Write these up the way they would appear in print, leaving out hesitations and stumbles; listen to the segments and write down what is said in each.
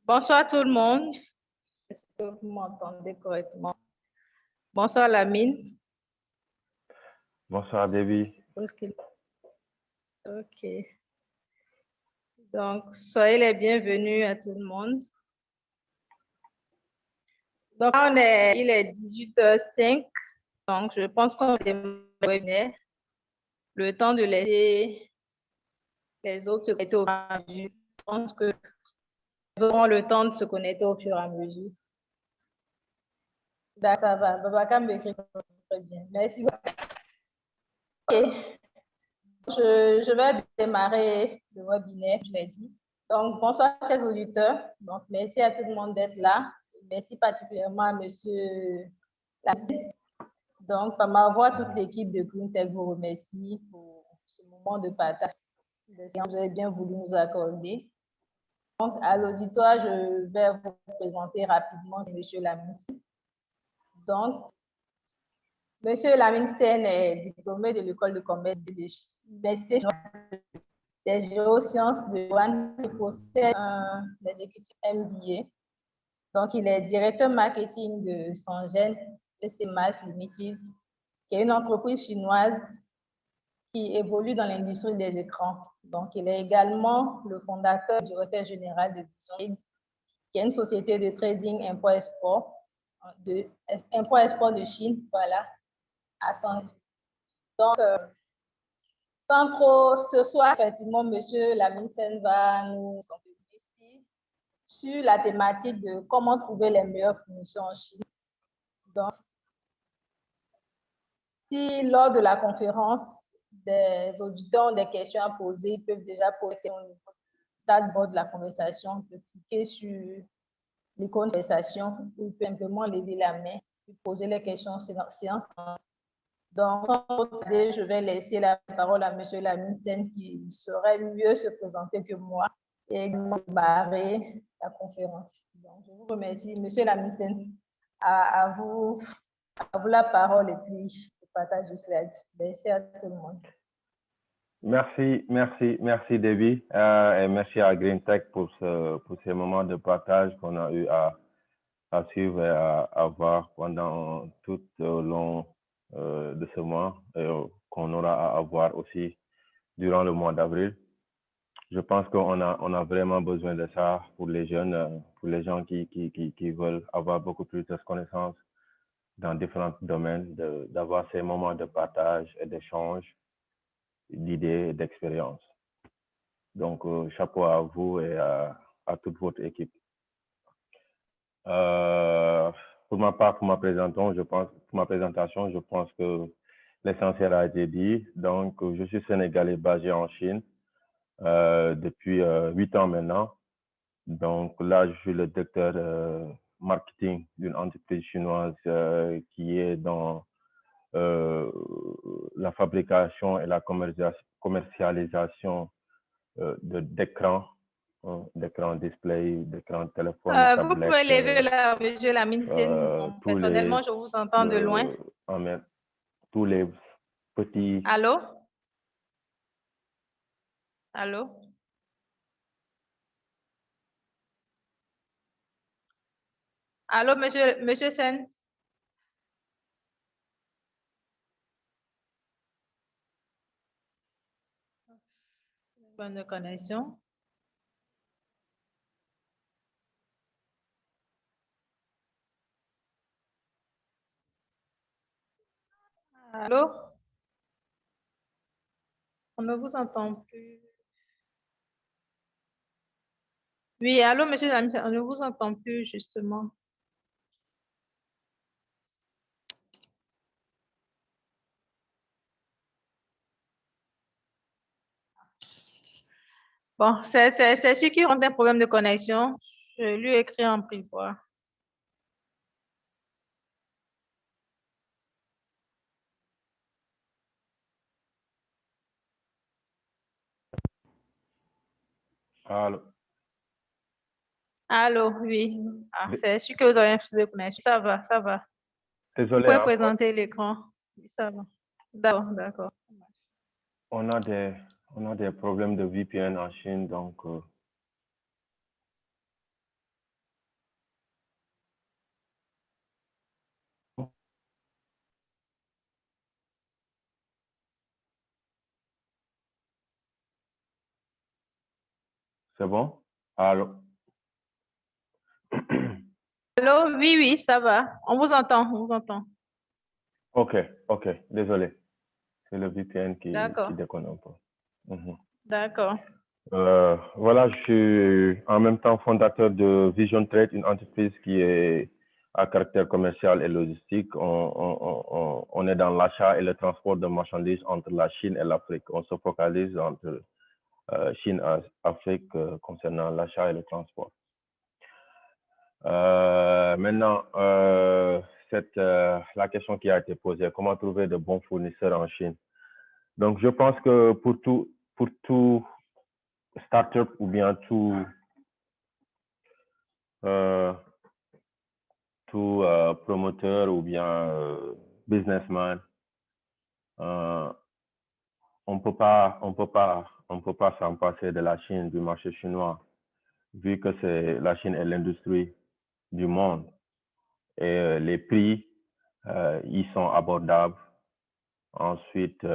Bonsoir tout le monde. Est-ce que vous m'entendez correctement? Bonsoir Lamine. Bonsoir Debbie. Ok. Donc, soyez les bienvenus à tout le monde. Donc, il est 18h05. Donc, je pense qu'on démarre le temps de laisser les autres se connecter au fur et à mesure. Je pense que ils auront le temps de se connecter au fur et à mesure. D'accord, ça va. Babacar m'écrit très bien. Merci. Ok. Je vais démarrer le webinaire, je l'ai dit. Donc, bonsoir, chers auditeurs. Donc, merci à tout le monde d'être là. Merci particulièrement à monsieur Lamine. Donc, par ma voix, toute l'équipe de GreenTech vous remercie pour ce moment de partage que vous avez bien voulu nous accorder. Donc, à l'auditoire, je vais vous présenter rapidement monsieur Lamine. Donc, monsieur Lamine Sen est diplômé de l'école de commerce de l'Université des géosciences de Douane. Il possède un exécutif MBA. Donc, il est directeur marketing de Sangen SMAC Limited, qui est une entreprise chinoise qui évolue dans l'industrie des écrans. Donc, il est également le fondateur et directeur général de Vision, qui est une société de trading import-export de Chine, voilà, à Sangen. Donc, sans trop, ce soir, effectivement, monsieur Lamine Sen va nous intervenir ici sur la thématique de comment trouver les meilleures fournisseurs en Chine. Donc, si lors de la conférence, des auditeurs ont des questions à poser, ils peuvent déjà poser au tag de la conversation, on peut cliquer sur l'icône de conversation ou simplement lever la main et poser les questions séance. Donc, je vais laisser la parole à M. Lamine Sen qui saurait mieux se présenter que moi et démarrer la conférence. Donc, je vous remercie. M. Lamine Sen, à vous la parole et puis je partage le slide. Merci à tout le monde. Merci Debbie et merci à GreenTech pour ces moments de partage qu'on a eu à suivre et à voir pendant tout au long de ce mois et qu'on aura à avoir aussi durant le mois d'avril. Je pense qu'on a vraiment besoin de ça pour les jeunes, pour les gens qui veulent avoir beaucoup plus de connaissances dans différents domaines, d'avoir ces moments de partage et d'échange d'idées et d'expériences. Donc, chapeau à vous et à toute votre équipe. Pour ma part, pour ma présentation, je pense que l'essentiel a été dit. Donc, je suis sénégalais basé en Chine depuis 8 ans maintenant. Donc là, je suis le directeur marketing d'une entreprise chinoise qui est dans la fabrication et la commercialisation d'écrans display, d'écrans téléphone, vous pouvez lever là, monsieur Lamine Sen. Personnellement, je vous entends de loin. Tous les petits... Allô? Allô? Allô, monsieur Sen? Bonne connexion. Allô? On ne vous entend plus. Oui, allô, monsieur Lamine Sen, on ne vous entend plus, justement. Bon, c'est celui qui rencontre un problème de connexion. Je lui ai écrit en privé. Allô? Allô, oui. Ah, c'est celui que vous avez un souci de connexion. Ça va, ça va. Désolé. Vous pouvez présenter l'écran. Oui, ça va. D'accord, d'accord. On a des problèmes de VPN en Chine, donc C'est bon? Allô? Allô, oui, oui, ça va. On vous entend, on vous entend. Ok, désolé. C'est le VPN qui D'accord, déconne un peu. d'accord. Voilà, je suis en même temps fondateur de Vision Trade, une entreprise qui est à caractère commercial et logistique. On est dans l'achat et le transport de marchandises entre la Chine et l'Afrique. On se focalise entre Chine et Afrique concernant l'achat et le transport. Maintenant, la question qui a été posée, comment trouver de bons fournisseurs en Chine? Donc, je pense que pour tout startup ou bien tout promoteur ou bien businessman, on peut pas s'en passer de la Chine, du marché chinois, vu que la Chine est l'industrie du monde et les prix, ils sont abordables. Ensuite,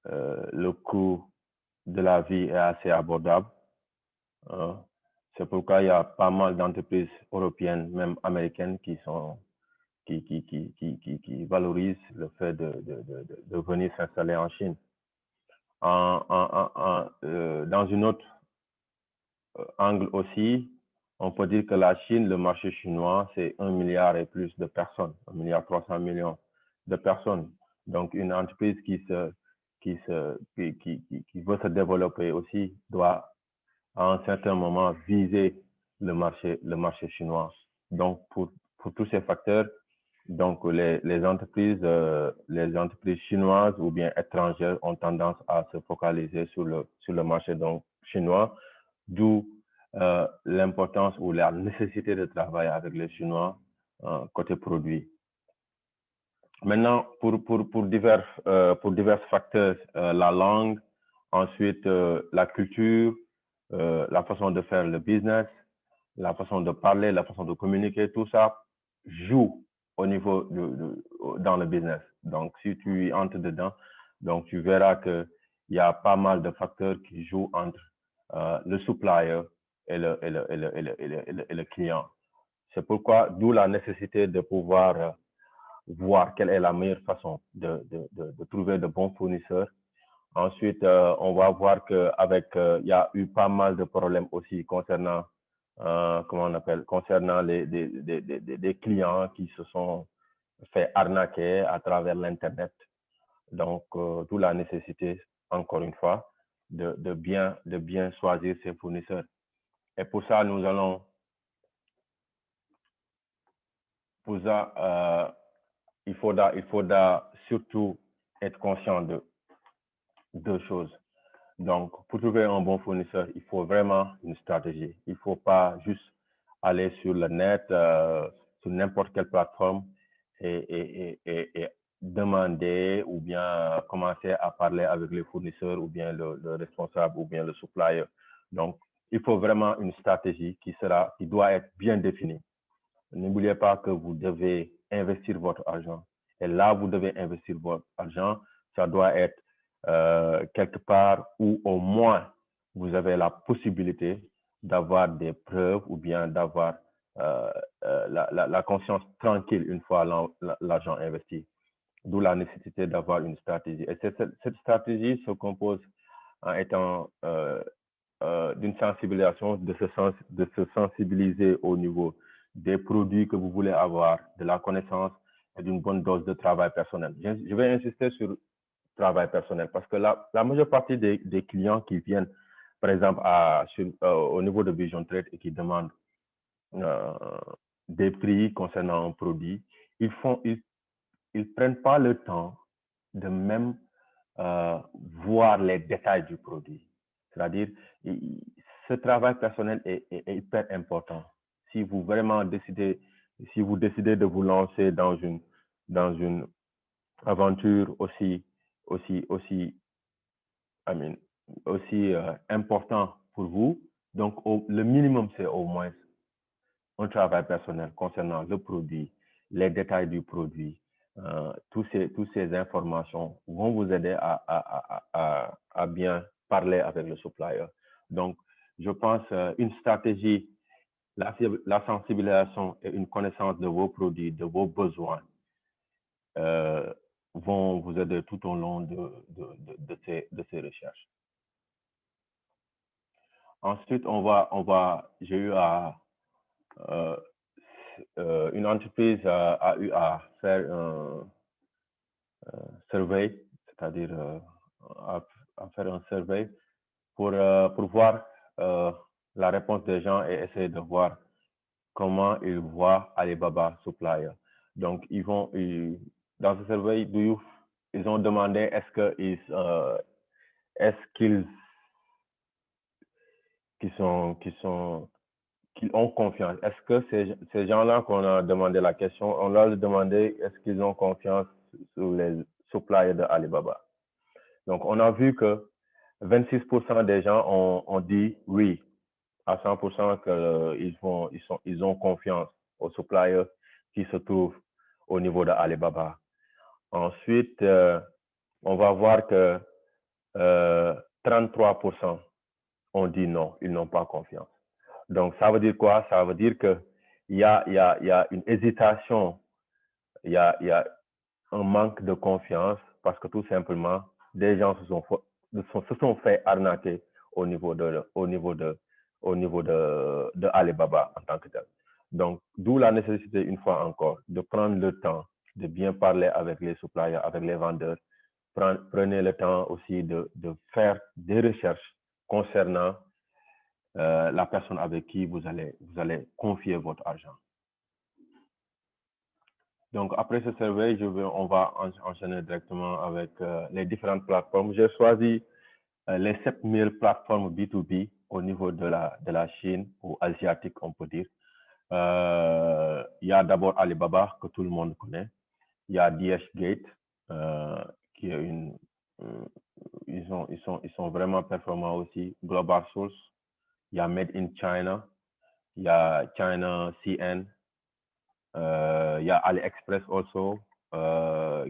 le coût de la vie est assez abordable. C'est pourquoi il y a pas mal d'entreprises européennes, même américaines, qui valorisent le fait de venir s'installer en Chine. Dans une autre angle aussi, on peut dire que la Chine, le marché chinois, c'est 1 milliard et plus de personnes, 1 milliard 300 millions de personnes. Donc, une entreprise qui veut se développer aussi doit, à un certain moment, viser le marché chinois. Donc, pour tous ces facteurs, donc les entreprises chinoises ou bien étrangères ont tendance à se focaliser sur le marché donc chinois, d'où l'importance ou la nécessité de travailler avec les Chinois côté produit. Maintenant, pour divers facteurs, la langue, ensuite la culture, la façon de faire le business, la façon de parler, la façon de communiquer, tout ça joue au niveau dans le business. Donc, si tu entres dedans, donc tu verras qu'il y a pas mal de facteurs qui jouent entre le supplier et le client. C'est pourquoi, d'où la nécessité de pouvoir voir quelle est la meilleure façon de trouver de bons fournisseurs. Ensuite, on va voir qu'avec, il y a eu pas mal de problèmes aussi concernant, concernant des clients qui se sont fait arnaquer à travers l'Internet. Donc, d'où la nécessité, encore une fois, de bien choisir ses fournisseurs. Et pour ça, nous allons, il faudra surtout être conscient de deux choses. Donc, pour trouver un bon fournisseur, il faut vraiment une stratégie. Il ne faut pas juste aller sur le net, sur n'importe quelle plateforme et demander ou bien commencer à parler avec les fournisseurs ou bien le responsable ou bien le supplier. Donc, il faut vraiment une stratégie qui doit être bien définie. N'oubliez pas que vous devez investir votre argent. Et là, vous devez investir votre argent. Ça doit être quelque part où au moins vous avez la possibilité d'avoir des preuves ou bien d'avoir la conscience tranquille une fois l'argent investi. D'où la nécessité d'avoir une stratégie. Et cette stratégie se compose en étant d'une sensibilisation, de se sensibiliser au niveau des produits que vous voulez avoir, de la connaissance et d'une bonne dose de travail personnel. Je vais insister sur le travail personnel parce que la majeure partie des clients qui viennent, par exemple, au niveau de Vision Trade et qui demandent des prix concernant un produit, ils prennent pas le temps de même voir les détails du produit. C'est-à-dire, ce travail personnel est hyper important. Si vous décidez de vous lancer dans une aventure aussi important pour vous, donc le minimum, c'est au moins un travail personnel concernant le produit, les détails du produit. Toutes ces informations vont vous aider à bien parler avec le supplier. Donc, je pense une stratégie, la sensibilisation et une connaissance de vos produits, de vos besoins vont vous aider tout au long de ces recherches. Ensuite, j'ai eu une entreprise a eu à faire un survey, c'est-à-dire à faire un survey pour voir la réponse des gens et essayer de voir comment ils voient Alibaba Supplier. Donc, dans ce survey, ils ont demandé qu'ils ont confiance. Est-ce que ces gens-là qu'on a demandé la question, on leur a demandé est-ce qu'ils ont confiance sur les suppliers de Alibaba. Donc, on a vu que 26% des gens ont dit oui, à 100% qu'ils ont confiance aux suppliers qui se trouvent au niveau de Alibaba. Ensuite, on va voir que 33% ont dit non, ils n'ont pas confiance. Donc, ça veut dire quoi? Ça veut dire qu'il y a une hésitation, il y a un manque de confiance parce que tout simplement, des gens se sont fait arnaquer au niveau de Alibaba en tant que tel. Donc, d'où la nécessité, une fois encore, de prendre le temps de bien parler avec les suppliers, avec les vendeurs. Prenez le temps aussi de faire des recherches concernant la personne avec qui vous allez confier votre argent. Donc, après ce survey, on va enchaîner directement avec les différentes plateformes. J'ai choisi les 7000 plateformes B2B au niveau de la Chine ou asiatique, on peut dire. Il y a d'abord Alibaba, que tout le monde connaît. Il y a DHgate, qui est ils sont vraiment performants aussi. Global Source, il y a Made in China, il y a China CN, il y a AliExpress also,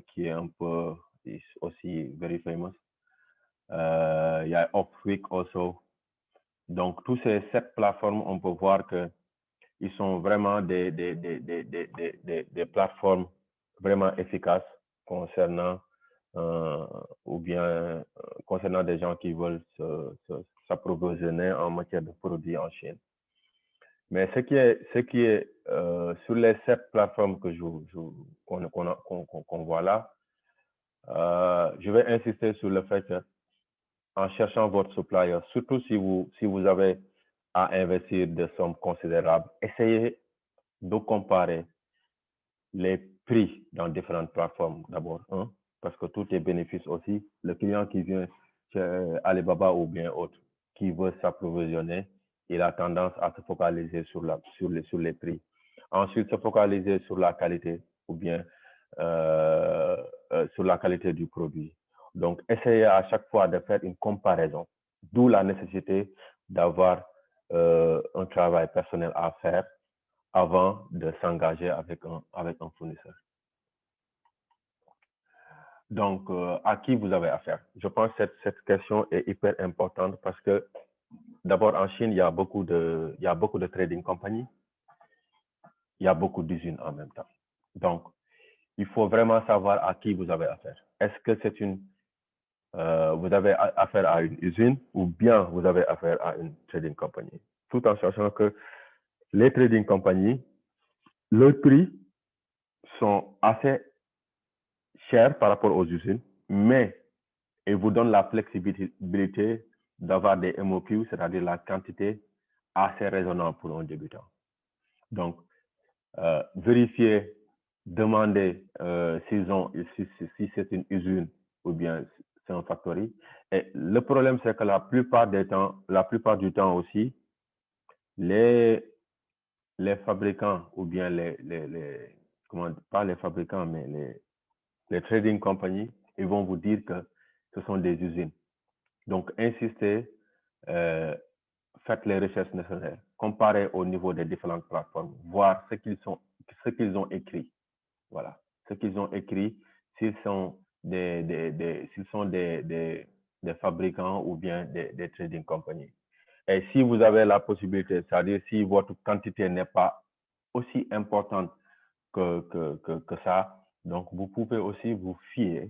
qui est un peu aussi very famous. Il y a Upweek also. Donc, tous ces 7 plateformes, on peut voir qu'ils sont vraiment des plateformes vraiment efficaces concernant concernant des gens qui veulent s'approvisionner en matière de produits en Chine. Mais ce qui est sur les 7 plateformes qu'on voit là, je vais insister sur le fait que en cherchant votre supplier, surtout si vous avez à investir des sommes considérables, essayez de comparer les prix dans différentes plateformes d'abord, hein, parce que tout est bénéfice aussi. Le client qui vient chez Alibaba ou bien autre, qui veut s'approvisionner, il a tendance à se focaliser sur les prix. Ensuite, se focaliser sur la qualité ou bien sur la qualité du produit. Donc, essayez à chaque fois de faire une comparaison, d'où la nécessité d'avoir un travail personnel à faire avant de s'engager avec un fournisseur. Donc, à qui vous avez affaire? Je pense que cette question est hyper importante parce que d'abord en Chine, il y a beaucoup de trading compagnies, il y a beaucoup d'usines en même temps. Donc, il faut vraiment savoir à qui vous avez affaire. Est-ce que vous avez affaire à une usine ou bien vous avez affaire à une trading company? Tout en sachant que les trading companies, leurs prix sont assez chers par rapport aux usines, mais ils vous donnent la flexibilité d'avoir des MOQ, c'est-à-dire la quantité assez raisonnable pour un débutant. Donc, vérifiez, demandez si c'est une usine ou bien c'est un factory. Et le problème, c'est que la plupart du temps aussi, les fabricants ou bien pas les fabricants, mais les trading companies, ils vont vous dire que ce sont des usines. Donc, insistez, faites les recherches nécessaires, comparez au niveau des différentes plateformes, voir ce qu'ils ont écrit. Voilà, ce qu'ils ont écrit, s'ils sont des fabricants ou bien des trading companies. Et si vous avez la possibilité, c'est-à-dire si votre quantité n'est pas aussi importante que ça, donc vous pouvez aussi vous fier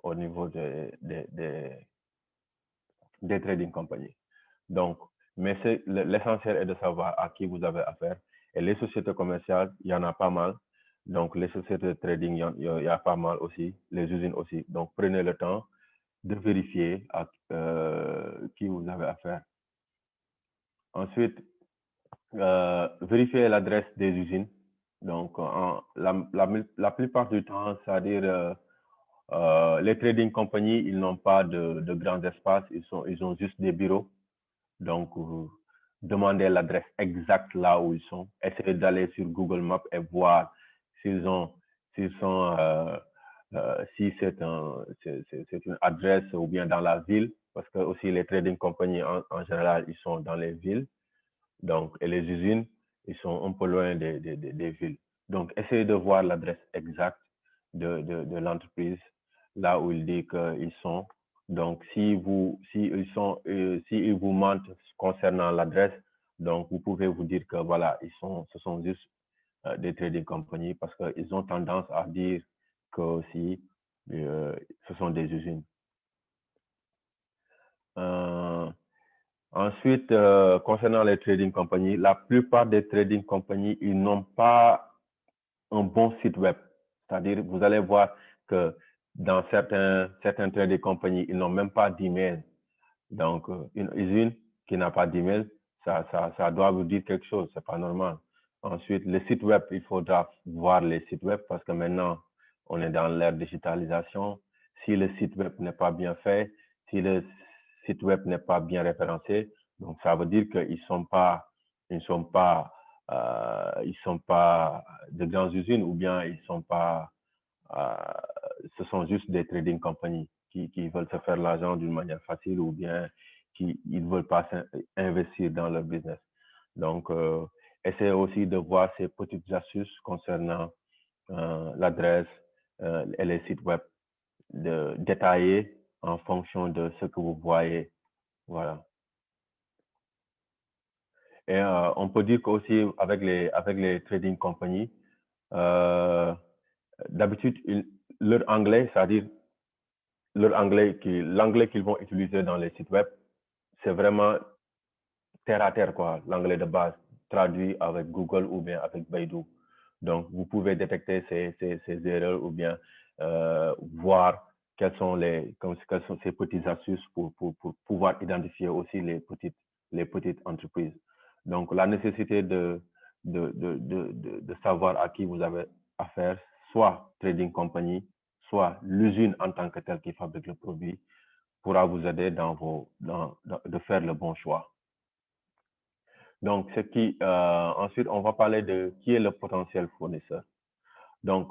au niveau des trading compagnies. Donc, mais l'essentiel est de savoir à qui vous avez affaire. Et les sociétés commerciales, il y en a pas mal. Donc, les sociétés de trading, il y a pas mal aussi. Les usines aussi. Donc, prenez le temps de vérifier à qui vous avez affaire. Ensuite, vérifier l'adresse des usines. Donc, la plupart du temps, c'est-à-dire les trading companies, ils n'ont pas de grands espaces. Ils ont juste des bureaux. Donc, demandez l'adresse exacte là où ils sont. Essayez d'aller sur Google Maps et voir si c'est une adresse ou bien dans la ville, parce que aussi les trading companies en général, ils sont dans les villes. Donc, et les usines, ils sont un peu loin des villes. Donc, essayez de voir l'adresse exacte de l'entreprise, là où il dit qu'ils sont. Donc, s'ils vous mentent concernant l'adresse, donc vous pouvez vous dire que voilà, ce sont juste des trading companies parce qu'ils ont tendance à dire que aussi ce sont des usines. Ensuite, concernant les trading companies, la plupart des trading companies, ils n'ont pas un bon site web. C'est-à-dire, vous allez voir que dans certains trading companies, ils n'ont même pas d'email. Donc, une usine qui n'a pas d'email, ça doit vous dire quelque chose, c'est pas normal. Ensuite, le site web, il faudra voir les sites web parce que maintenant, on est dans l'ère digitalisation. Si le site web n'est pas bien fait, si le site web n'est pas bien référencé, donc ça veut dire qu'ils ne sont pas de grandes usines ou bien ce sont juste des trading companies qui veulent se faire l'argent d'une manière facile ou bien qui ne veulent pas investir dans leur business. Donc, essayez aussi de voir ces petites astuces concernant l'adresse et les sites web détaillés en fonction de ce que vous voyez. Voilà. Et on peut dire qu'aussi avec les trading companies, d'habitude, leur anglais, c'est-à-dire l'anglais qu'ils vont utiliser dans les sites web, c'est vraiment terre à terre, quoi, l'anglais de base, traduit avec Google ou bien avec Baidu. Donc, vous pouvez détecter ces erreurs ou bien voir quelles sont ces petites astuces pour pouvoir identifier aussi les petites entreprises. Donc, la nécessité de savoir à qui vous avez affaire, soit trading company, soit l'usine en tant que telle qui fabrique le produit, pourra vous aider de faire le bon choix. Donc, ensuite, on va parler de qui est le potentiel fournisseur. Donc,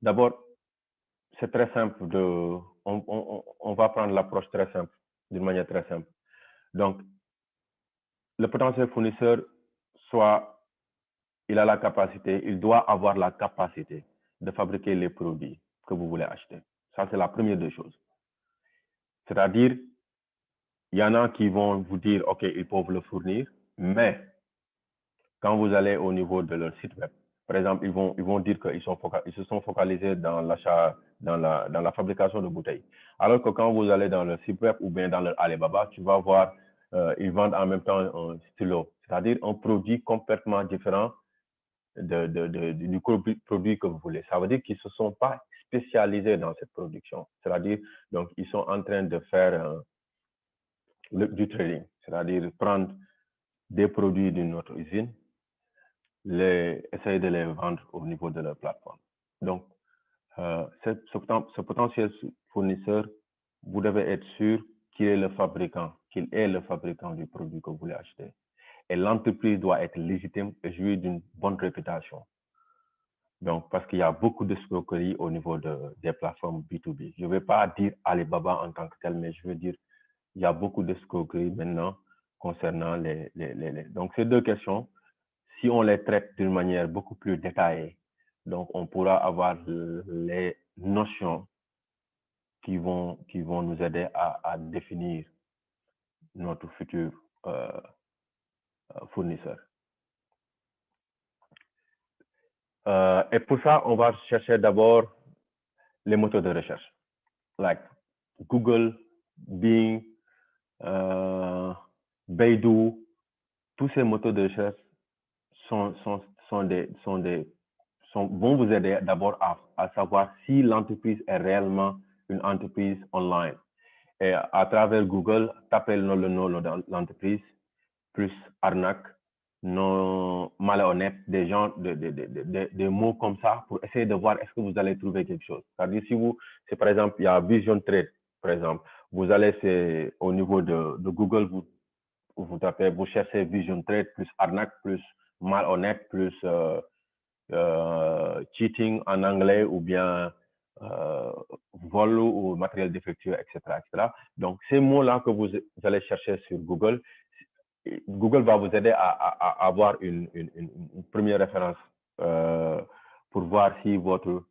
d'abord, c'est très simple on va prendre l'approche très simple, d'une manière très simple. Donc, le potentiel fournisseur, soit il a la capacité, il doit avoir la capacité de fabriquer les produits que vous voulez acheter. Ça, c'est la première des choses. C'est-à-dire, il y en a qui vont vous dire, OK, ils peuvent le fournir, mais quand vous allez au niveau de leur site web, par exemple, ils vont dire qu'ils se sont focalisés dans l'achat, dans la fabrication de bouteilles. Alors que quand vous allez dans leur site web ou bien dans leur Alibaba, tu vas voir, ils vendent en même temps un stylo, c'est-à-dire un produit complètement différent du produit que vous voulez. Ça veut dire qu'ils ne se sont pas spécialisés dans cette production. C'est-à-dire, donc, ils sont en train de faire du trading, c'est-à-dire prendre des produits d'une autre usine, essayer de les vendre au niveau de leur plateforme. Donc, ce potentiel fournisseur, vous devez être sûr qu'il est le fabricant du produit que vous voulez acheter. Et l'entreprise doit être légitime et jouir d'une bonne réputation. Donc, parce qu'il y a beaucoup de d'escroquerie au niveau des plateformes B2B. Je ne vais pas dire Alibaba en tant que tel, mais je veux dire il y a beaucoup de d'escroquerie maintenant concernant Donc, ces deux questions, si on les traite d'une manière beaucoup plus détaillée, donc on pourra avoir les notions qui vont nous aider à définir notre futur fournisseurs. Et pour ça, on va chercher d'abord les moteurs de recherche, like Google, Bing, Baidu. Tous ces moteurs de recherche vont vous aider d'abord à savoir si l'entreprise est réellement une entreprise online. Et à travers Google, tapez le nom de l'entreprise, plus arnaque, non malhonnête, des mots comme ça pour essayer de voir est-ce que vous allez trouver quelque chose. C'est-à-dire si par exemple, il y a Vision Trade, par exemple, vous allez au niveau de Google, vous tapez, vous cherchez Vision Trade, plus arnaque, plus malhonnête, plus cheating en anglais ou bien vol ou matériel défectueux, etc., etc. Donc, ces mots-là que vous allez chercher sur Google, Google va vous aider à avoir une première référence pour voir si votre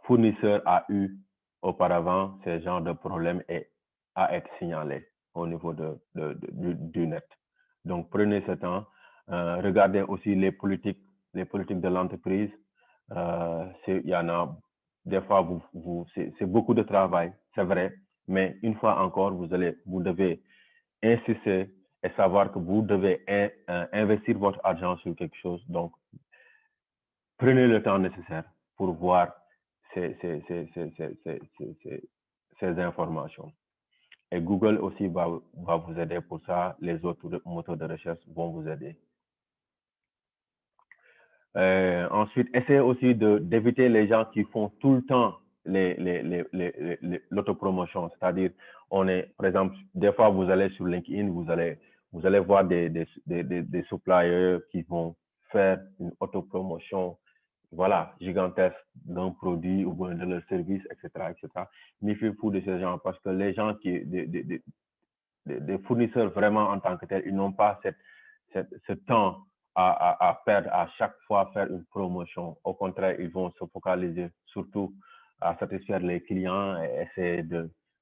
fournisseur a eu auparavant ce genre de problème et à être signalé au niveau du net. Donc, prenez ce temps. Regardez aussi les politiques de l'entreprise. Il y en a des fois, c'est beaucoup de travail, c'est vrai, mais une fois encore, vous devez insister et savoir que vous devez investir votre argent sur quelque chose. Donc, prenez le temps nécessaire pour voir ces informations. Et Google aussi va vous aider pour ça. Les autres moteurs de recherche vont vous aider. Ensuite, essayez aussi d'éviter les gens qui font tout le temps l'autopromotion. C'est-à-dire, par exemple, des fois, vous allez sur LinkedIn, vous allez voir des suppliers qui vont faire une autopromotion, voilà, gigantesque d'un produit ou de leur service, etc., etc. Méfiez-vous de ces gens parce que les gens des fournisseurs vraiment en tant que tels, ils n'ont pas ce temps à perdre à chaque fois faire une promotion. Au contraire, ils vont se focaliser surtout à satisfaire les clients et essayer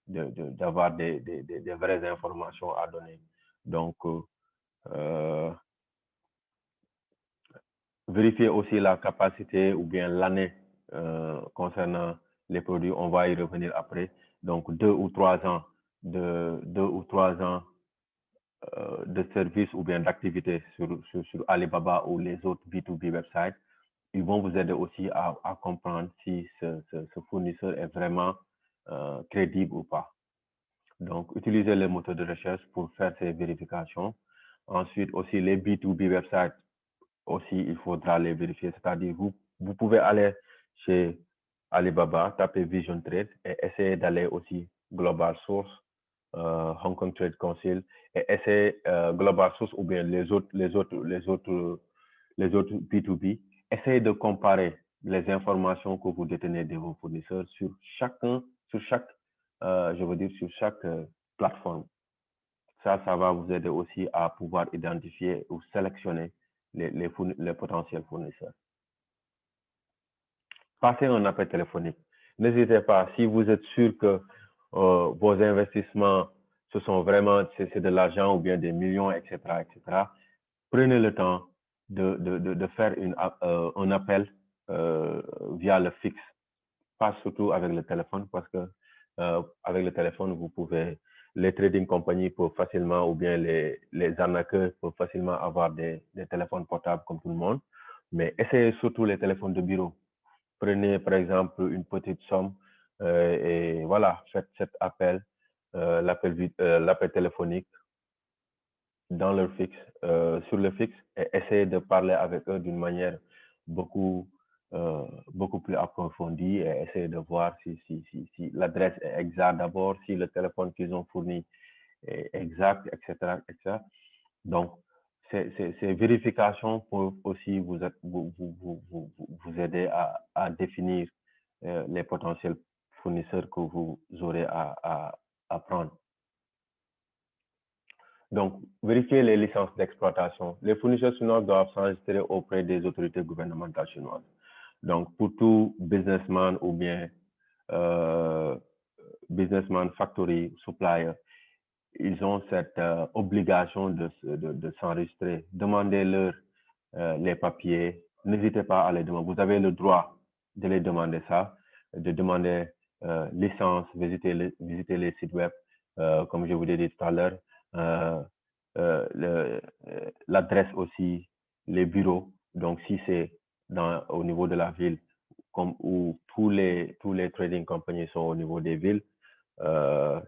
d'avoir des vraies informations à donner. Donc, vérifiez aussi la capacité ou bien l'année concernant les produits. On va y revenir après. Donc, 2 ou 3 ans de services ou bien d'activités sur Alibaba ou les autres B2B websites, ils vont vous aider aussi à comprendre si ce fournisseur est vraiment crédible ou pas. Donc, utilisez les moteurs de recherche pour faire ces vérifications. Ensuite, aussi les B2B websites, aussi, il faudra les vérifier. C'est-à-dire, vous pouvez aller chez Alibaba, taper Vision Trade et essayer d'aller aussi Global Source, Hong Kong Trade Council et essayer Global Source ou bien les autres B2B. Essayez de comparer les informations que vous détenez de vos fournisseurs sur chaque plateforme. Ça va vous aider aussi à pouvoir identifier ou sélectionner les potentiels fournisseurs. Passez un appel téléphonique. N'hésitez pas, si vous êtes sûr que vos investissements, ce sont vraiment, c'est de l'argent ou bien des millions, etc., etc., prenez le temps de faire un appel via le fixe, pas surtout avec le téléphone, parce que avec le téléphone, les trading compagnies peuvent facilement, ou bien les arnaqueurs peuvent facilement avoir des téléphones portables comme tout le monde, mais essayez surtout les téléphones de bureau. Prenez par exemple une petite somme et voilà, faites cet appel, l'appel téléphonique dans leur fixe, sur le fixe, et essayez de parler avec eux d'une manière beaucoup plus approfondie et essayer de voir si l'adresse est exacte d'abord, si le téléphone qu'ils ont fourni est exact, etc., etc. Donc, ces vérifications peuvent aussi vous aider à définir les potentiels fournisseurs que vous aurez à prendre. Donc, vérifiez les licences d'exploitation. Les fournisseurs chinois doivent s'enregistrer auprès des autorités gouvernementales chinoises. Donc, pour tout businessman ou bien businessman, factory, supplier, ils ont cette obligation de s'enregistrer. Demandez-leur les papiers. N'hésitez pas à les demander. Vous avez le droit de les demander ça, de demander licence, visiter les sites web, comme je vous l'ai dit tout à l'heure, l'adresse aussi, les bureaux. Donc, si c'est au niveau de la ville, comme où tous les trading companies sont au niveau des villes,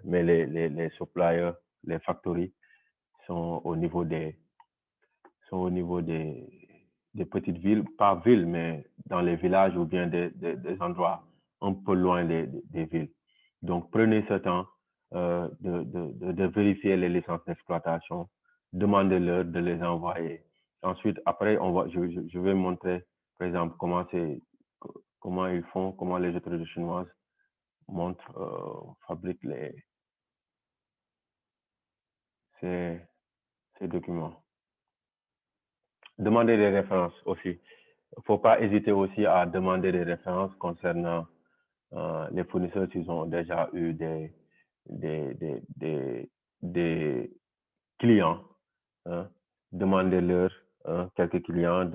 mais les suppliers, les factories sont au niveau des petites villes, pas villes, mais dans les villages ou bien des endroits un peu loin des villes. Donc, prenez ce temps de vérifier les licences d'exploitation, demandez-leur de les envoyer. Ensuite, après, je vais montrer, par exemple, comment ils font, comment les autorités chinoises fabriquent ces documents. Demandez des références aussi. Il ne faut pas hésiter aussi à demander des références concernant les fournisseurs s'ils ont déjà eu des clients. Hein. Demandez-leur quelques clients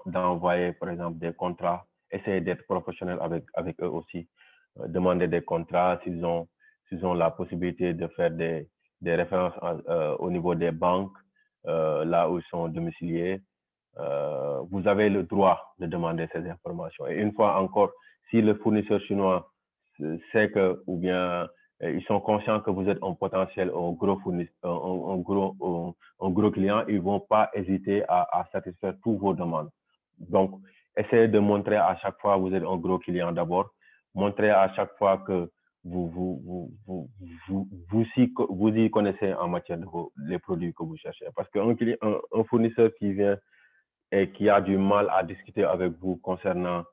d'envoyer, par exemple, des contrats. Essayez d'être professionnel avec eux aussi. Demandez des contrats s'ils ont la possibilité de faire des références au niveau des banques, là où ils sont domiciliés. Vous avez le droit de demander ces informations. Et une fois encore, si le fournisseur chinois sait que, ou bien ils sont conscients que vous êtes un potentiel, un gros client, ils ne vont pas hésiter à satisfaire toutes vos demandes. Donc, essayez de montrer à chaque fois que vous êtes un gros client d'abord. Montrez à chaque fois que vous y connaissez en matière de les produits que vous cherchez. Parce qu'un fournisseur qui vient et qui a du mal à discuter avec vous concernant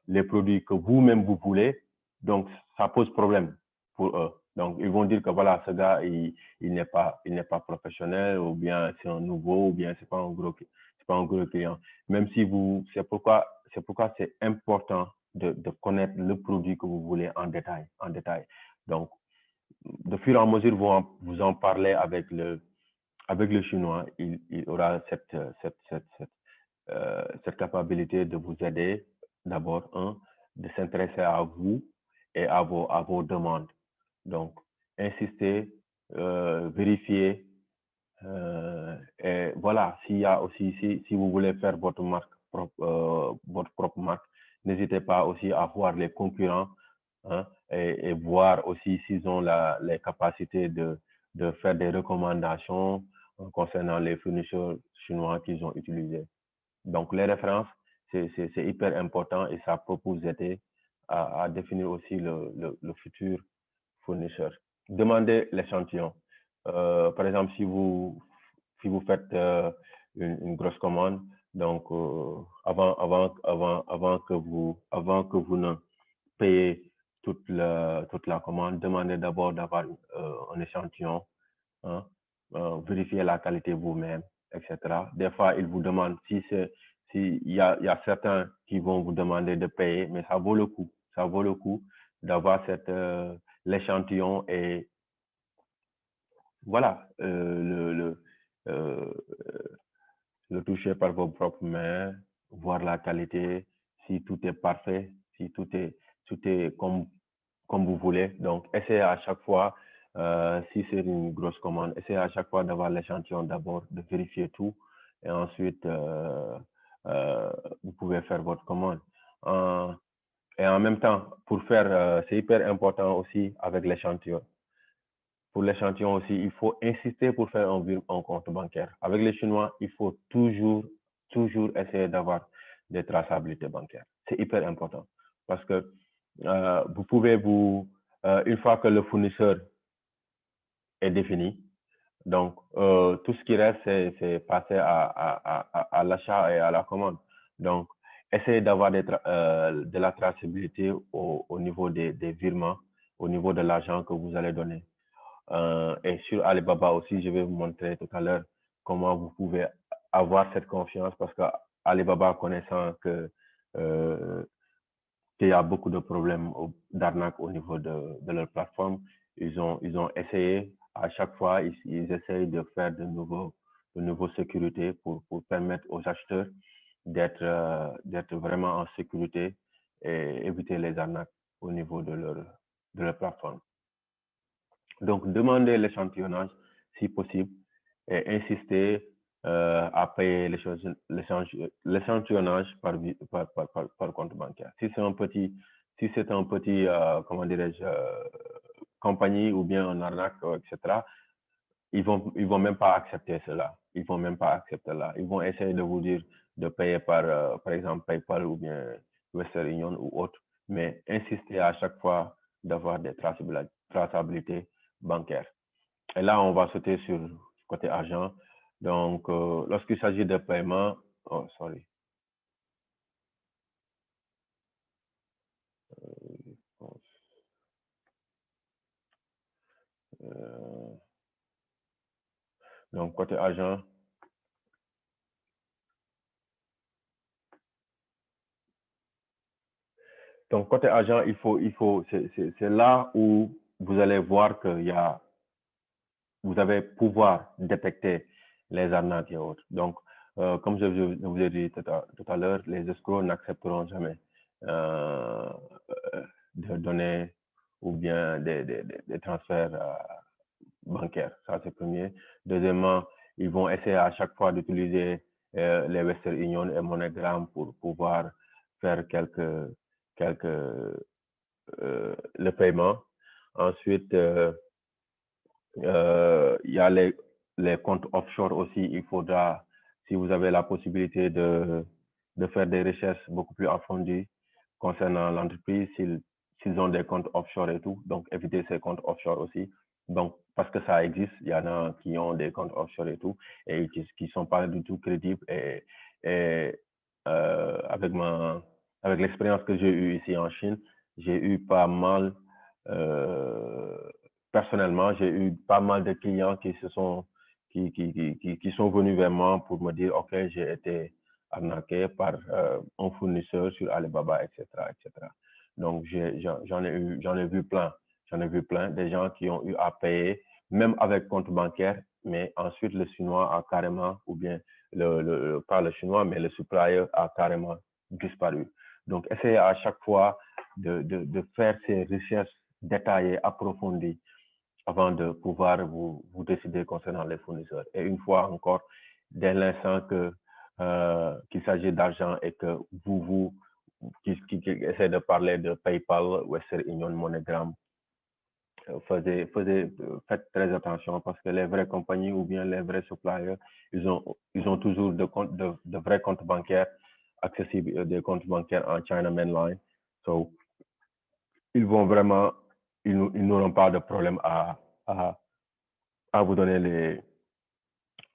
les produits que vous-même vous voulez, donc ça pose problème pour eux. Donc ils vont dire que voilà, ce gars il n'est pas professionnel, ou bien c'est un nouveau, ou bien c'est pas un gros client. Même si c'est pourquoi c'est important de connaître le produit que vous voulez en détail. Donc de fur et à mesure vous en parlez avec le chinois, il aura cette capacité de vous aider, d'abord, de s'intéresser à vous et à vos demandes. Donc, insistez, vérifiez, et voilà, s'il y a aussi, si vous voulez faire votre propre marque, n'hésitez pas aussi à voir les concurrents, et voir aussi s'ils ont les capacités de faire des recommandations concernant les fournisseurs chinois qu'ils ont utilisés. Donc, les références, c'est hyper important et ça peut vous aider à définir aussi le futur fournisseur. Demandez l'échantillon. Par exemple, si vous faites une grosse commande, donc avant que vous ne payez toute la commande, demandez d'abord d'avoir un échantillon, vérifiez la qualité vous-même, etc. Des fois, ils vous demandent s'il y a certains qui vont vous demander de payer, mais ça vaut le coup. Ça vaut le coup d'avoir l'échantillon et voilà, le toucher par vos propres mains, voir la qualité, si tout est parfait, si tout est comme vous voulez. Donc, essayez à chaque fois, si c'est une grosse commande, essayez à chaque fois d'avoir l'échantillon d'abord, de vérifier tout, et ensuite, vous pouvez faire votre commande. Et en même temps, c'est hyper important aussi avec l'échantillon. Pour l'échantillon aussi, il faut insister pour faire un compte bancaire. Avec les Chinois, il faut toujours essayer d'avoir des traçabilités bancaires. C'est hyper important parce que vous pouvez une fois que le fournisseur est défini, donc tout ce qui reste, c'est passer à l'achat et à la commande. Donc, essayez d'avoir de la traçabilité au niveau des virements, au niveau de l'argent que vous allez donner. Et sur Alibaba aussi, je vais vous montrer tout à l'heure comment vous pouvez avoir cette confiance, parce que Alibaba, connaissant qu'il y a beaucoup de problèmes d'arnaque au niveau de leur plateforme, ils ont essayé à chaque fois, ils essayent de faire de nouveaux sécurités pour permettre aux acheteurs d'être vraiment en sécurité et éviter les arnaques au niveau de leur plateforme. Donc, demandez l'échantillonnage si possible et insister à payer l'échantillonnage par compte bancaire. Si c'est un petit, comment dirais-je, compagnie ou bien un arnaque, etc., ils vont même pas accepter cela. Ils vont même pas accepter là. Ils vont essayer de vous dire de payer par exemple, PayPal ou bien Western Union ou autre, mais insister à chaque fois d'avoir des traçabilités bancaires. Et là, on va sauter sur le côté argent. Donc, lorsqu'il s'agit de paiement, oh, sorry. Donc, côté argent, donc côté argent, c'est là où vous allez voir vous allez pouvoir détecter les arnaques et autres. Donc, comme je vous ai dit tout à l'heure, les escrocs n'accepteront jamais de donner ou bien des transferts bancaires. Ça, c'est premier. Deuxièmement, ils vont essayer à chaque fois d'utiliser les Western Union et MoneyGram pour pouvoir faire le paiement. Ensuite, il y a les comptes offshore aussi. Il faudra, si vous avez la possibilité de faire des recherches beaucoup plus approfondies concernant l'entreprise, s'ils ont des comptes offshore et tout, donc éviter ces comptes offshore aussi. Donc, parce que ça existe, il y en a qui ont des comptes offshore et tout, et qui sont pas du tout crédibles. Et avec l'expérience que j'ai eue ici en Chine, j'ai eu pas mal personnellement, j'ai eu pas mal de clients qui sont venus vers moi pour me dire, OK, j'ai été arnaqué par un fournisseur sur Alibaba, etc., etc. Donc, j'en ai vu plein. J'en ai vu plein des gens qui ont eu à payer, même avec compte bancaire, mais ensuite le chinois a carrément, ou bien pas le chinois, mais le supplier a carrément disparu. Donc, essayez à chaque fois de faire ces recherches détaillées, approfondies, avant de pouvoir vous décider concernant les fournisseurs. Et une fois encore, dès l'instant qu'il s'agit d'argent et que qui essaie de parler de PayPal, Western Union, MoneyGram, faites très attention parce que les vraies compagnies ou bien les vrais suppliers, ils ont toujours de vrais comptes bancaires accessibles, des comptes bancaires en China Mainline. So, ils n'auront pas de problème à vous donner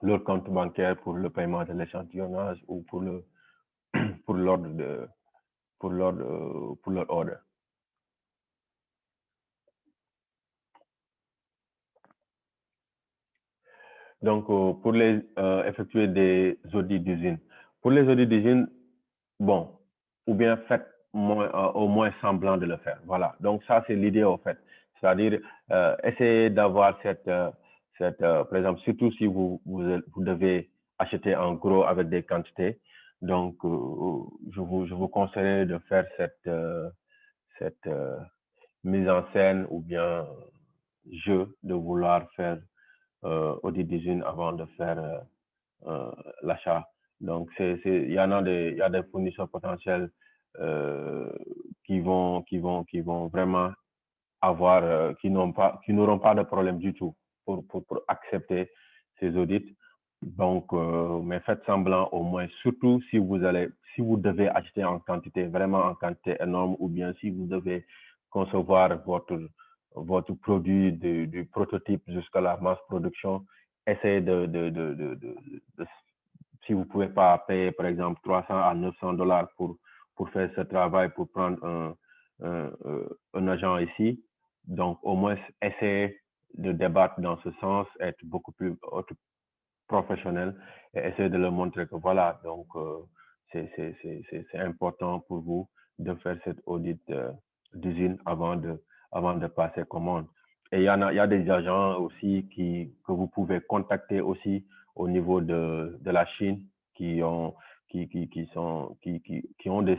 leur compte bancaire pour le paiement de l'échantillonnage ou pour leur ordre. Donc, pour effectuer des audits d'usine. Pour les audits d'usine, bon, ou bien faites au moins semblant de le faire. Voilà. Donc, ça, c'est l'idée, au fait. C'est-à-dire, essayez d'avoir par exemple, surtout si vous devez acheter en gros avec des quantités. Donc, je vous conseillerais de faire cette mise en scène ou bien jeu de vouloir faire audit d'usine avant de faire l'achat. Donc, il y a des fournisseurs potentiels qui vont vraiment avoir, qui n'auront pas de problème du tout pour accepter ces audits. Donc, mais faites semblant au moins, surtout si vous devez acheter en quantité, vraiment en quantité énorme, ou bien si vous devez concevoir votre produit du prototype jusqu'à la masse production, essayez si vous pouvez pas payer, par exemple, 300 à 900 $ pour faire ce travail, pour prendre un agent ici. Donc, au moins, essayez de débattre dans ce sens, être beaucoup plus professionnel et essayer de leur montrer que voilà, donc c'est important pour vous de faire cette audit d'usine avant de passer commande. Et il y a des agents aussi que vous pouvez contacter aussi au niveau de la Chine qui ont des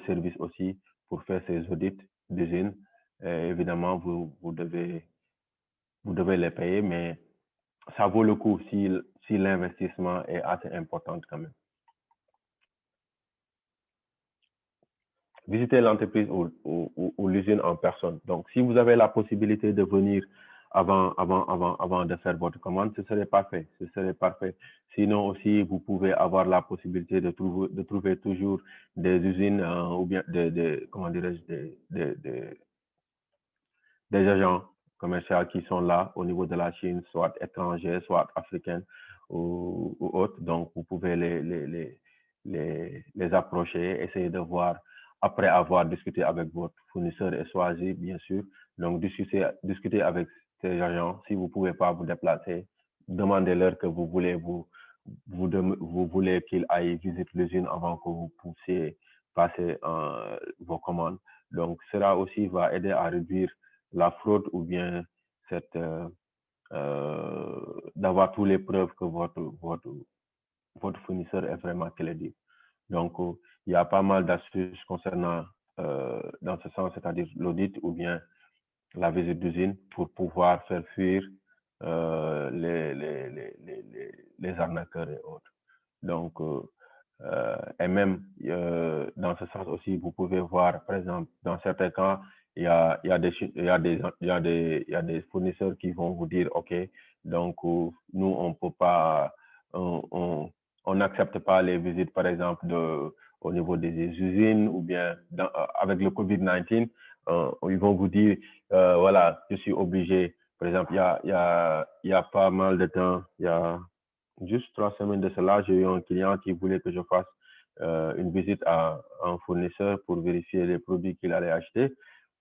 services aussi pour faire ces audits d'usine. Évidemment, vous devez les payer, mais ça vaut le coup si l'investissement est assez important quand même. Visitez l'entreprise ou l'usine en personne. Donc, si vous avez la possibilité de venir avant de faire votre commande, ce serait parfait. Ce serait parfait. Sinon aussi, vous pouvez avoir la possibilité de trouver toujours des usines ou bien comment dirais-je, des agents commerciaux qui sont là au niveau de la Chine, soit étrangers, soit africains ou autres. Donc, vous pouvez les approcher, essayer de voir, après avoir discuté avec votre fournisseur et choisi, bien sûr. Donc, discuter avec ces agents. Si vous ne pouvez pas vous déplacer, demandez-leur que vous voulez qu'ils aillent visiter l'usine avant que vous puissiez passer vos commandes. Donc, cela aussi va aider à réduire la fraude ou bien d'avoir toutes les preuves que votre fournisseur est vraiment crédible. Donc, il y a pas mal d'astuces concernant dans ce sens, c'est-à-dire l'audit ou bien la visite d'usine pour pouvoir faire fuir les arnaqueurs et autres. Donc, et même dans ce sens aussi, vous pouvez voir, par exemple, dans certains cas, il y a des fournisseurs qui vont vous dire, OK, donc nous, on peut pas, on n'accepte pas les visites, par exemple, au niveau des usines ou bien avec le COVID-19, ils vont vous dire, voilà, je suis obligé. Par exemple, il y a pas mal de temps, il y a juste 3 semaines de cela, j'ai eu un client qui voulait que je fasse une visite à un fournisseur pour vérifier les produits qu'il allait acheter.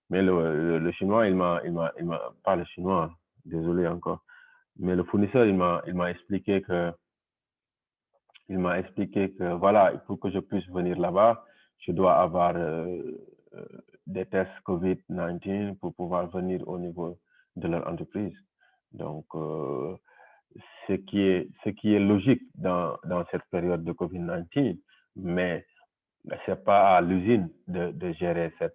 Mais le chinois, pas le chinois, désolé encore. Mais le fournisseur, il m'a expliqué que voilà, pour que je puisse venir là-bas, je dois avoir des tests COVID-19 pour pouvoir venir au niveau de leur entreprise. Donc, ce qui est logique dans cette période de COVID-19, mais c'est pas à l'usine de gérer ces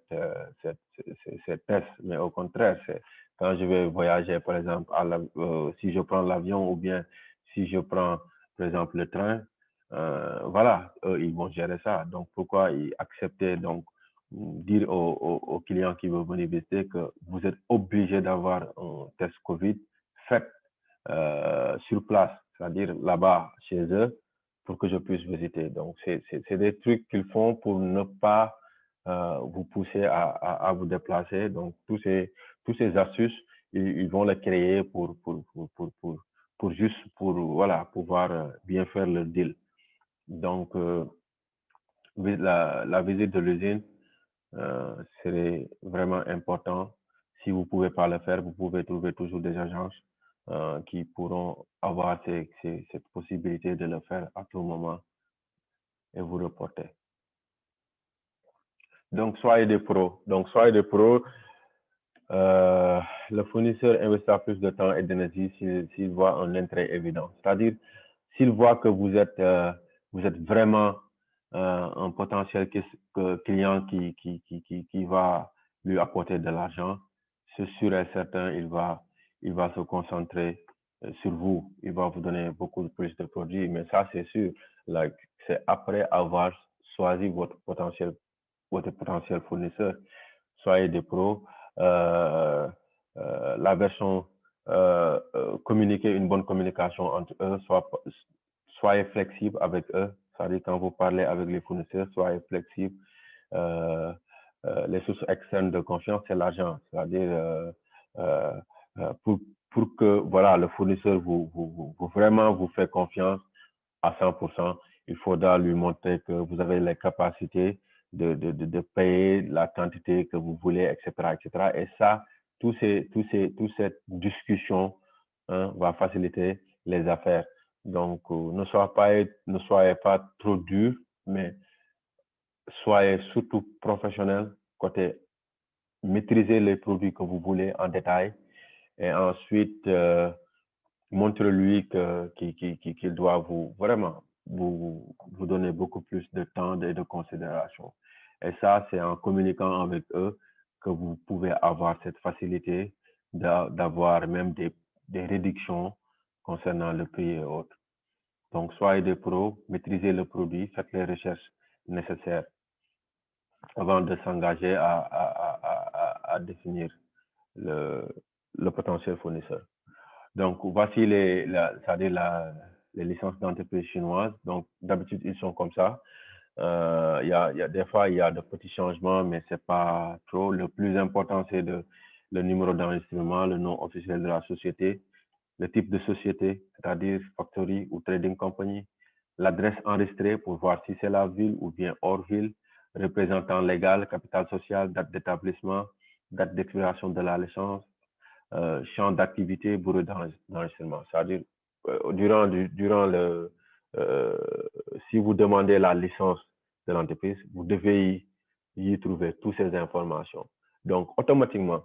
tests, mais au contraire, c'est quand je vais voyager, par exemple, si je prends l'avion ou bien si je prends, par exemple, le train, voilà, ils vont gérer ça. Donc, pourquoi accepter, donc, dire aux clients qui veulent venir visiter que vous êtes obligé d'avoir un test COVID fait sur place, c'est-à-dire là-bas, chez eux, pour que je puisse visiter. Donc, c'est des trucs qu'ils font pour ne pas vous pousser à vous déplacer. Donc, tous ces astuces, ils vont les créer pour juste voilà, pouvoir bien faire le deal. Donc, la visite de l'usine serait vraiment important. Si vous ne pouvez pas le faire, vous pouvez trouver toujours des agences qui pourront avoir cette possibilité de le faire à tout moment et vous reporter. Donc, soyez des pros. Le fournisseur investira plus de temps et d'énergie s'il voit un intérêt évident. C'est-à-dire, s'il voit que vous êtes vraiment un potentiel client qui va lui apporter de l'argent, c'est sûr et certain, il va se concentrer sur vous. Il va vous donner beaucoup plus de produits. Mais ça, c'est sûr. C'est après avoir choisi votre potentiel fournisseur. Soyez des pros. La version communiquer une bonne communication entre eux, soyez flexible avec eux. C'est-à-dire quand vous parlez avec les fournisseurs, soyez flexible. Les sources externes de confiance, c'est l'argent. C'est-à-dire pour que voilà, le fournisseur vraiment vous fait confiance à 100%, il faudra lui montrer que vous avez les capacités de payer la quantité que vous voulez, etc., etc. Et ça, toute cette discussion va faciliter les affaires. Donc, ne soyez pas trop dur, mais soyez surtout professionnel côté maîtriser les produits que vous voulez en détail Et ensuite, montre-lui qu'il doit vraiment vous donner beaucoup plus de temps et de considération. Et ça, c'est en communiquant avec eux que vous pouvez avoir cette facilité d'avoir même des réductions concernant le prix et autres. Donc, soyez des pros, maîtrisez le produit, faites les recherches nécessaires avant de s'engager à définir le potentiel fournisseur. Donc, voici les licences d'entreprise chinoises. Donc, d'habitude, ils sont comme ça. Des fois, il y a de petits changements, mais c'est pas trop. Le plus important, c'est le numéro d'enregistrement, le nom officiel de la société, le type de société, c'est-à-dire factory ou trading company, l'adresse enregistrée pour voir si c'est la ville ou bien hors ville, représentant légal, capital social, date d'établissement, date d'expiration de la licence, champ d'activité, bureau d'enregistrement. C'est-à-dire, si vous demandez la licence de l'entreprise, vous devez y trouver toutes ces informations. Donc, automatiquement,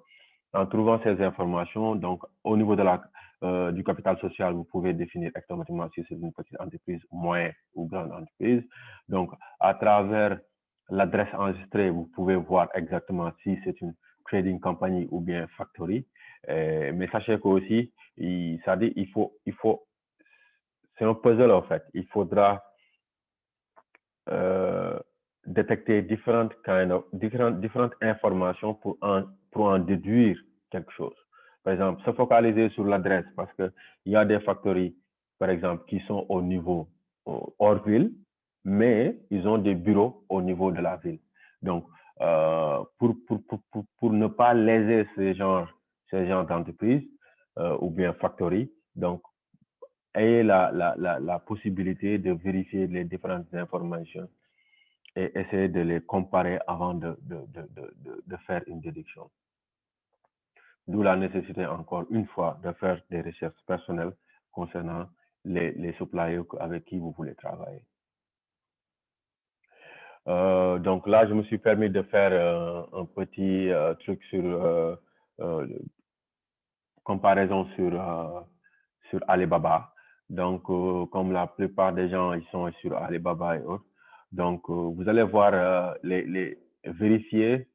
en trouvant ces informations, donc au niveau du capital social, vous pouvez définir automatiquement si c'est une petite entreprise, moyenne ou grande entreprise. Donc, à travers l'adresse enregistrée, vous pouvez voir exactement si c'est une trading company ou bien factory. Mais sachez qu'aussi, c'est un puzzle en fait. Il faudra détecter différentes informations pour en déduire quelque chose. Par exemple, se focaliser sur l'adresse parce qu'il y a des factories, par exemple, qui sont au niveau hors ville, mais ils ont des bureaux au niveau de la ville. Donc, pour ne pas léser ces genres d'entreprises ou bien factories, donc, ayez la possibilité de vérifier les différentes informations et essayer de les comparer avant de faire une déduction. D'où la nécessité, encore une fois, de faire des recherches personnelles concernant les suppliers avec qui vous voulez travailler. Donc là, je me suis permis de faire un petit truc sur comparaison sur Alibaba. Donc, comme la plupart des gens, ils sont sur Alibaba et autres. Donc, vous allez voir les vérifier.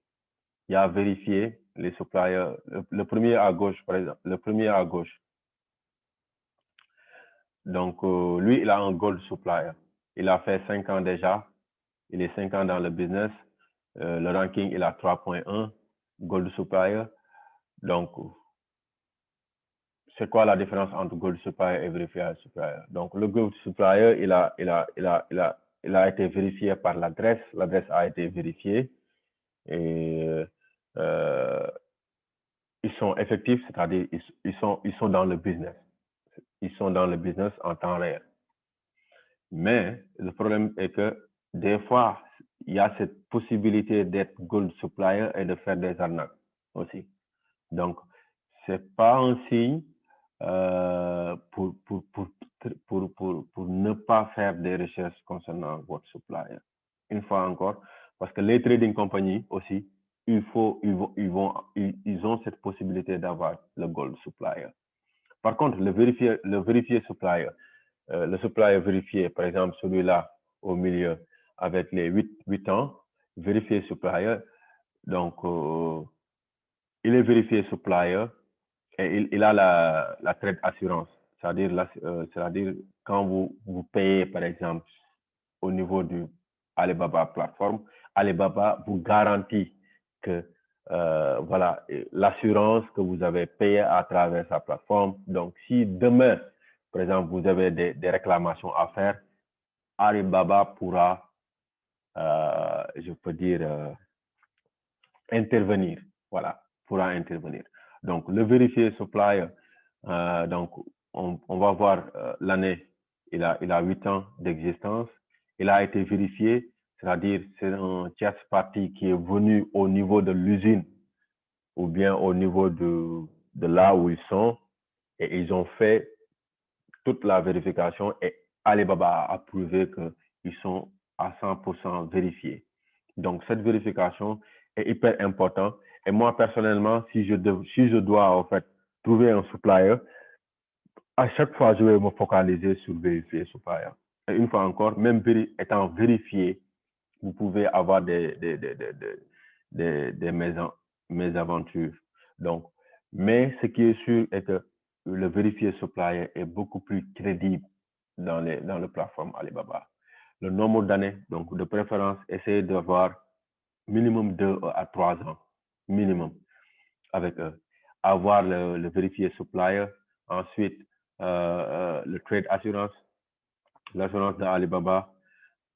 Il y a vérifier les suppliers. Le premier à gauche, par exemple. Le premier à gauche. Donc, lui, il a un gold supplier. Il a fait 5 ans déjà. Il est 5 ans dans le business. Le ranking, il a 3.1. Gold supplier. Donc, c'est quoi la différence entre gold supplier et verified supplier? Donc, le gold supplier, il a été vérifié par l'adresse. L'adresse a été vérifiée. Et ils sont effectifs, c'est-à-dire ils sont dans le business. Ils sont dans le business en temps réel. Mais le problème est que des fois, il y a cette possibilité d'être gold supplier et de faire des arnaques aussi. Donc, c'est pas un signe pour ne pas faire des recherches concernant votre supplier. Une fois encore, parce que les trading companies aussi, ils ont cette possibilité d'avoir le gold supplier. Par contre, le vérifié supplier, le supplier vérifié, par exemple celui-là au milieu avec les 8 ans, vérifié supplier, donc il est vérifié supplier et il a la trade assurance, c'est-à-dire quand vous payez par exemple au niveau du Alibaba plateforme, Alibaba vous garantit que voilà l'assurance que vous avez payée à travers sa plateforme. Donc, si demain, par exemple, vous avez des réclamations à faire, Alibaba pourra, je peux dire, intervenir. Voilà, pourra intervenir. Donc, le vérifié supplier, donc, on va voir l'année, il a 8 ans d'existence. Il a été vérifié, c'est-à-dire c'est un tierce parti qui est venu au niveau de l'usine ou bien au niveau de là où ils sont et ils ont fait toute la vérification et Alibaba a prouvé qu'ils sont à 100% vérifiés. Donc, cette vérification est hyper importante. Et moi, personnellement, si je dois en fait trouver un supplier, à chaque fois, je vais me focaliser sur vérifier supplier. Et une fois encore, même étant vérifié, vous pouvez avoir des mésaventures. Donc, mais ce qui est sûr est que le vérifier supplier est beaucoup plus crédible dans le plateforme Alibaba. Le nombre d'années, donc de préférence, essayez d'avoir minimum 2 à 3 ans, minimum, avec eux. Avoir le vérifier supplier, ensuite le trade assurance, l'assurance d'Alibaba.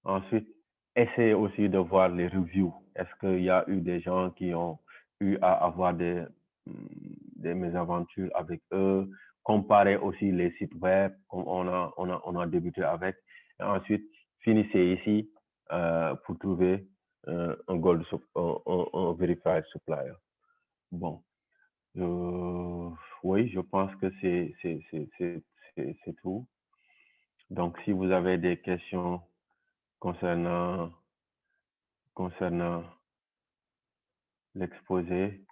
Ensuite, essayez aussi de voir les reviews. Est-ce qu'il y a eu des gens qui ont eu à avoir des mésaventures avec eux? Comparez aussi les sites web, comme on a débuté avec. Et ensuite, finissez ici pour trouver un gold, un verified supplier. Bon, oui, je pense que c'est tout. Donc, si vous avez des questions concernant l'exposé,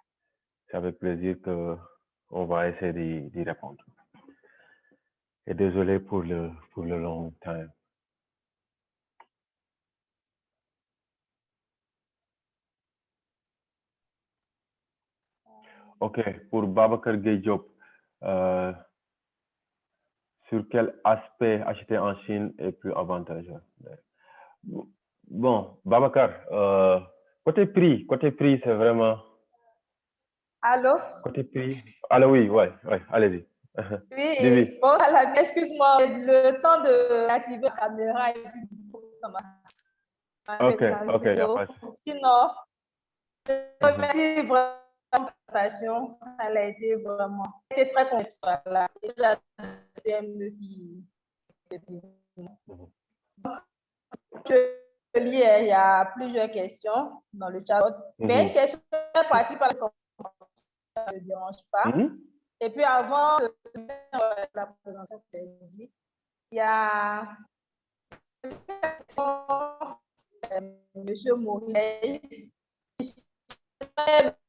c'est avec plaisir qu'on va essayer d'y répondre. Et désolé pour le long time. OK, pour Babacar Gueye Diop, sur quel aspect acheter en Chine est plus avantageux? Bon, Babacar, côté prix, c'est vraiment... Allô? Côté prix. Allô, oui, allez-y. Oui, bon, excuse-moi, le temps de activer la caméra et puis OK, il n'y a pas de souci. Sinon, je remercie vraiment la présentation. Elle a été vraiment, très contente là. Et la PME qui. Je lis, il y a plusieurs questions dans le chat. Mais une question partie par ça ne me dérange pas. Et puis avant la présentation, il y a Monsieur Mouret,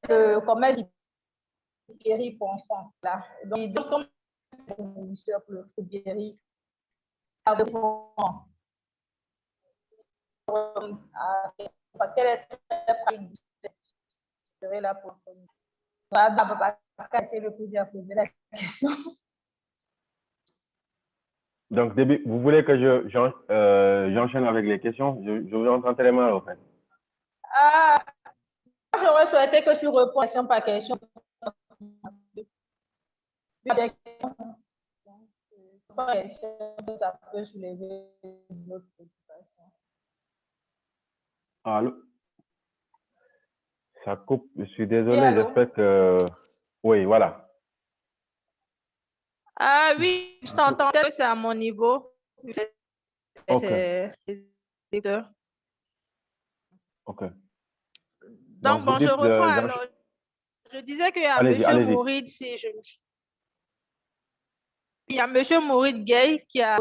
le commerce du guéri pour enfants. Là. Donc, il donne comme fournisseur pour le guéri. Parce qu'elle est très pratique. Je serai là pour la question. Donc, vous voulez que j'enchaîne avec les questions? Je vous entends très mal, en fait. J'aurais souhaité que tu répondes question par question. Ça peut soulever d'autres préoccupations. Allô? Ça coupe, je suis désolé, j'espère que... Oui, voilà. Ah oui, je t'entendais, c'est à mon niveau. OK. OK. Donc, bon, je reprends alors. Je disais qu'il y a M. Mourid, il y a M. Mourid Gay qui a...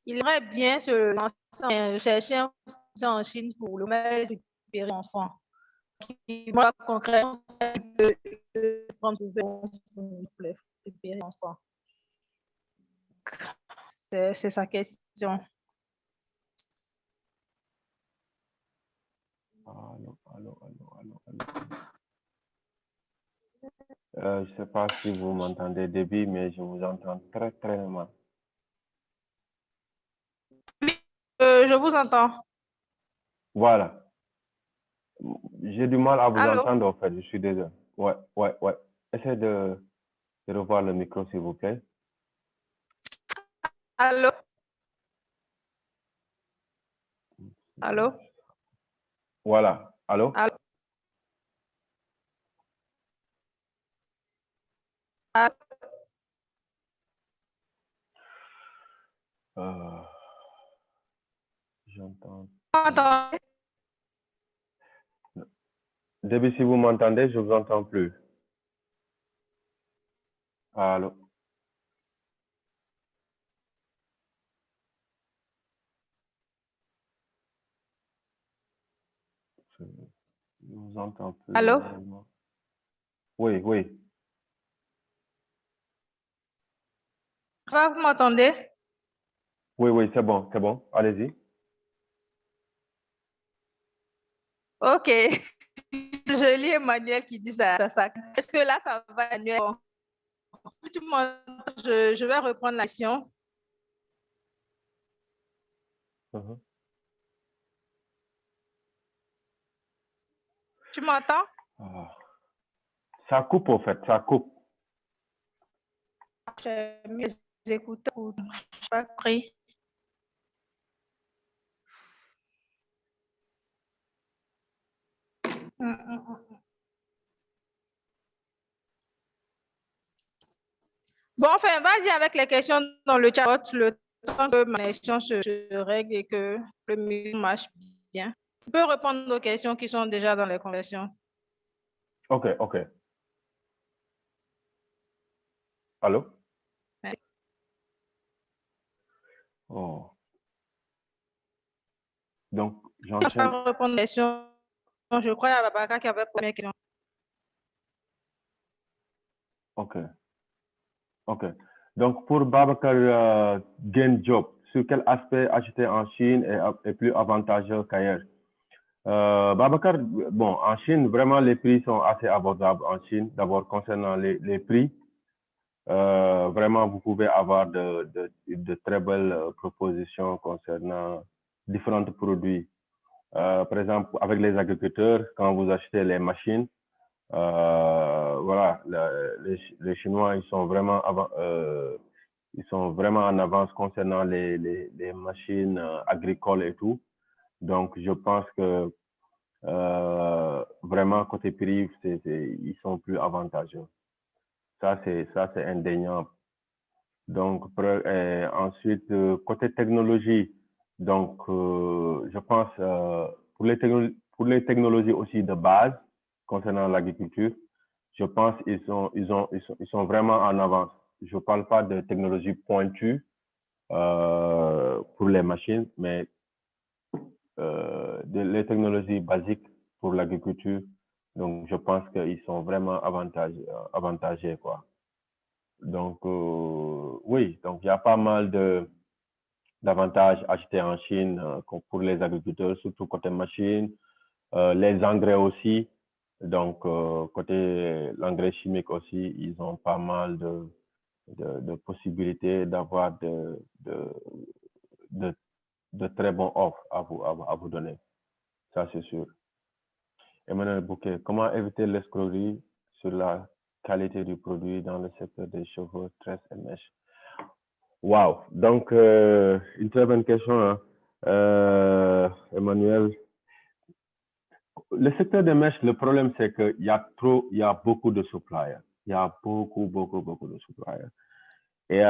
Il aimerait bien se lancer, chercher un en Chine pour le mettre récupérer l'enfant. Moi, concrètement, il peut prendre le récupérer l'enfant. C'est sa question. Allô. Je ne sais pas si vous m'entendez début, mais je vous entends très, très mal. Oui, je vous entends. Voilà. J'ai du mal à vous entendre, en fait. Je suis désolé. Ouais. Essayez de revoir le micro, s'il vous plaît. Allô? Voilà. Allô? J'entends. Début, si vous m'entendez, je ne vous entends plus. Allô? Je ne vous entends plus. Allô? Oui. Ça va, vous m'entendez? Oui, oui, c'est bon, allez-y. Ok. Je lis Emmanuel qui dit ça. Est-ce que là, ça va, Emmanuel? Bon. Tu m'entends? Je vais reprendre la question. Tu m'entends? Ça coupe, au fait, ça coupe. J'ai mis les écouteurs. Je n'ai pas pris. Bon, enfin, vas-y avec les questions dans le chat, le temps que ma question se règle et que le micro marche bien. Tu peux répondre aux questions qui sont déjà dans les conversations. Ok. Allô? Ouais. Oh. Donc, j'enchaîne. Je vais répondre aux questions. Je crois à Babaka qui avait posé la question. Ok. Donc, pour Babacar Gain Job, sur quel aspect acheter en Chine est plus avantageux qu'ailleurs? Babacar, bon, en Chine, vraiment, les prix sont assez abordables en Chine. D'abord, concernant les prix, vraiment, vous pouvez avoir de très belles propositions concernant différents produits. Par exemple, avec les agriculteurs, quand vous achetez les machines, voilà, les Chinois, ils sont vraiment en avance concernant les machines agricoles et tout. Donc, je pense que vraiment, côté prix, ils sont plus avantageux. Ça, c'est indéniable. Donc, ensuite, côté technologie, donc, je pense pour les technologies aussi de base concernant l'agriculture, je pense qu'ils sont vraiment en avance. Je ne parle pas de technologie pointue pour les machines, mais les technologies basiques pour l'agriculture. Donc, je pense qu'ils sont vraiment avantagés, quoi. Donc, oui, donc il y a pas mal d'avantages achetés en Chine pour les agriculteurs, surtout côté machine, les engrais aussi. Donc, côté l'engrais chimique aussi, ils ont pas mal de possibilités d'avoir de très bons offres à vous donner. Ça, c'est sûr. Emmanuel Bouquet, comment éviter l'escroquerie sur la qualité du produit dans le secteur des cheveux, tresses et mèches? Wow, donc une très bonne question, hein. Emmanuel. Le secteur des mèches, le problème c'est qu'il y a beaucoup de suppliers. Il y a beaucoup de suppliers. Et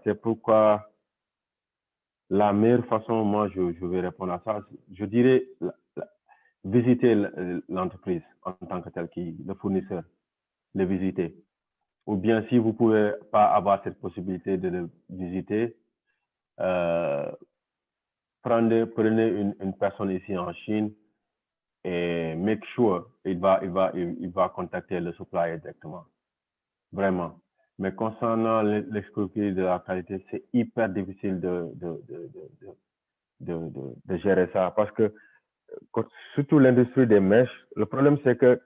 c'est pourquoi la meilleure façon, moi, je vais répondre à ça, je dirais visiter l'entreprise en tant que telle, le fournisseur, le visiter. Ou bien si vous ne pouvez pas avoir cette possibilité de le visiter, prenez une personne ici en Chine et make sure il va contacter le supplier directement. Vraiment. Mais concernant l'escroquerie de la qualité, c'est hyper difficile de gérer ça parce que surtout l'industrie des mèches, le problème c'est que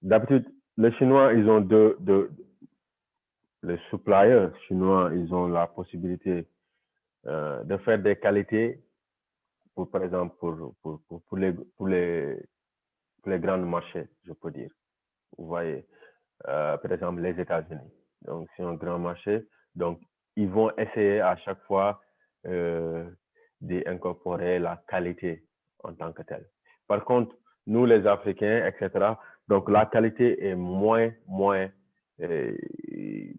d'habitude, les Chinois, ils ont les suppliers chinois, ils ont la possibilité de faire des qualités par exemple, pour les grands marchés, je peux dire. Vous voyez, par exemple, les États-Unis. Donc, c'est un grand marché. Donc, ils vont essayer à chaque fois d'incorporer la qualité en tant que telle. Par contre, nous, les Africains, etc., donc la qualité est moins, il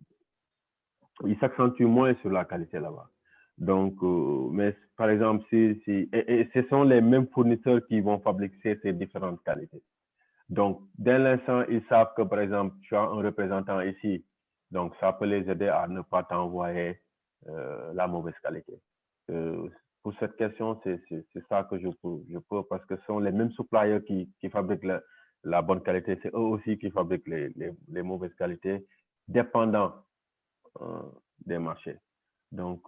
s'accentue moins sur la qualité là-bas. Donc, mais par exemple, et ce sont les mêmes fournisseurs qui vont fabriquer ces différentes qualités. Donc, dès l'instant, ils savent que, par exemple, tu as un représentant ici, donc ça peut les aider à ne pas t'envoyer la mauvaise qualité. Pour cette question, c'est ça que je peux, parce que ce sont les mêmes suppliers qui fabriquent la bonne qualité, c'est eux aussi qui fabriquent les mauvaises qualités, dépendant des marchés. Donc,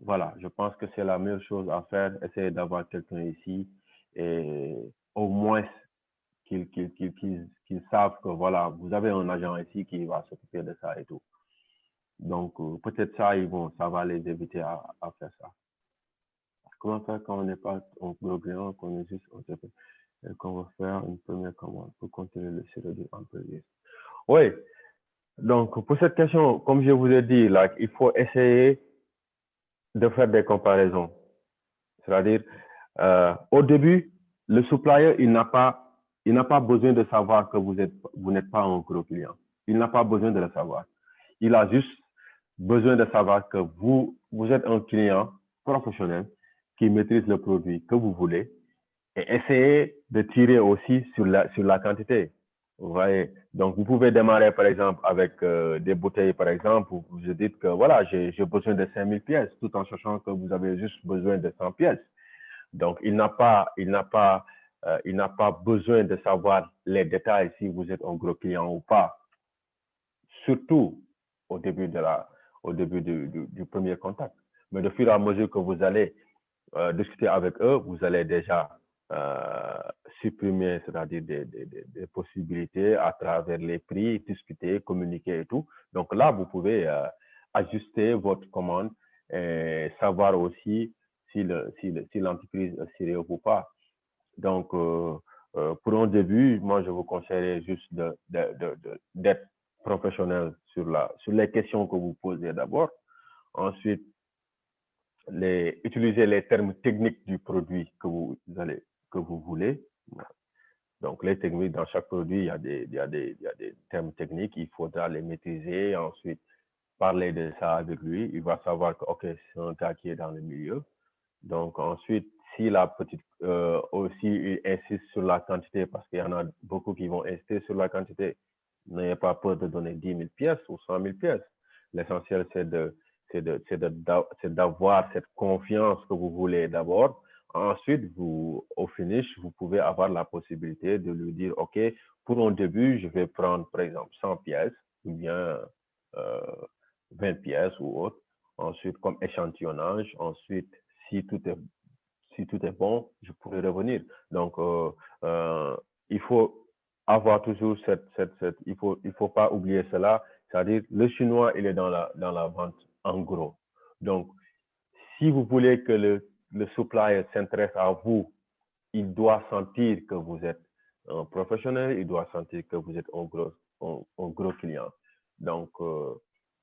voilà, je pense que c'est la meilleure chose à faire, essayer d'avoir quelqu'un ici et au moins qu'ils savent que voilà, vous avez un agent ici qui va s'occuper de ça et tout. Donc, peut-être ça, ça va les éviter à faire ça. Comment faire quand on n'est pas en gros client, qu'on est juste au TP et qu'on va faire une première commande pour continuer le sirop en prévision? Oui, donc pour cette question, comme je vous ai dit, là, il faut essayer de faire des comparaisons. C'est-à-dire, au début, le supplier, il n'a pas besoin de savoir que vous n'êtes pas un gros client. Il n'a pas besoin de le savoir. Il a juste besoin de savoir que vous êtes un client professionnel qui maîtrise le produit que vous voulez et essayez de tirer aussi sur la quantité. Vous voyez, donc vous pouvez démarrer par exemple avec des bouteilles par exemple, où vous dites que voilà, j'ai besoin de 5000 pièces tout en sachant que vous avez juste besoin de 100 pièces. Donc il n'a pas besoin de savoir les détails si vous êtes un gros client ou pas, surtout au début du premier contact. Mais de fur et à mesure que vous allez discuter avec eux, vous allez déjà supprimer, c'est-à-dire des possibilités à travers les prix, discuter, communiquer et tout. Donc là, vous pouvez ajuster votre commande et savoir aussi si l'entreprise est sérieuse ou pas. Donc, pour un début, moi, je vous conseillerais juste d'être professionnel sur les questions que vous posez d'abord. Ensuite, utiliser les termes techniques du produit que vous voulez. Donc, les techniques dans chaque produit, il y a des termes techniques, il faudra les maîtriser. Ensuite, parler de ça avec lui, il va savoir que, OK, c'est un gars qui est dans le milieu. Donc, ensuite, si la petite, aussi, il insiste sur la quantité, parce qu'il y en a beaucoup qui vont insister sur la quantité. N'ayez pas peur de donner 10 000 pièces ou 100 000 pièces. L'essentiel, c'est d'avoir cette confiance que vous voulez d'abord. Ensuite, au finish, vous pouvez avoir la possibilité de lui dire, OK, pour un début, je vais prendre, par exemple, 100 pièces ou bien 20 pièces ou autre. Ensuite, comme échantillonnage. Ensuite, si tout est bon, je pourrais revenir. Donc, il faut avoir toujours il faut pas oublier cela. C'est-à-dire, le chinois, il est dans la vente en gros. Donc, si vous voulez que le supplier s'intéresse à vous, il doit sentir que vous êtes un professionnel, il doit sentir que vous êtes un gros client. Donc,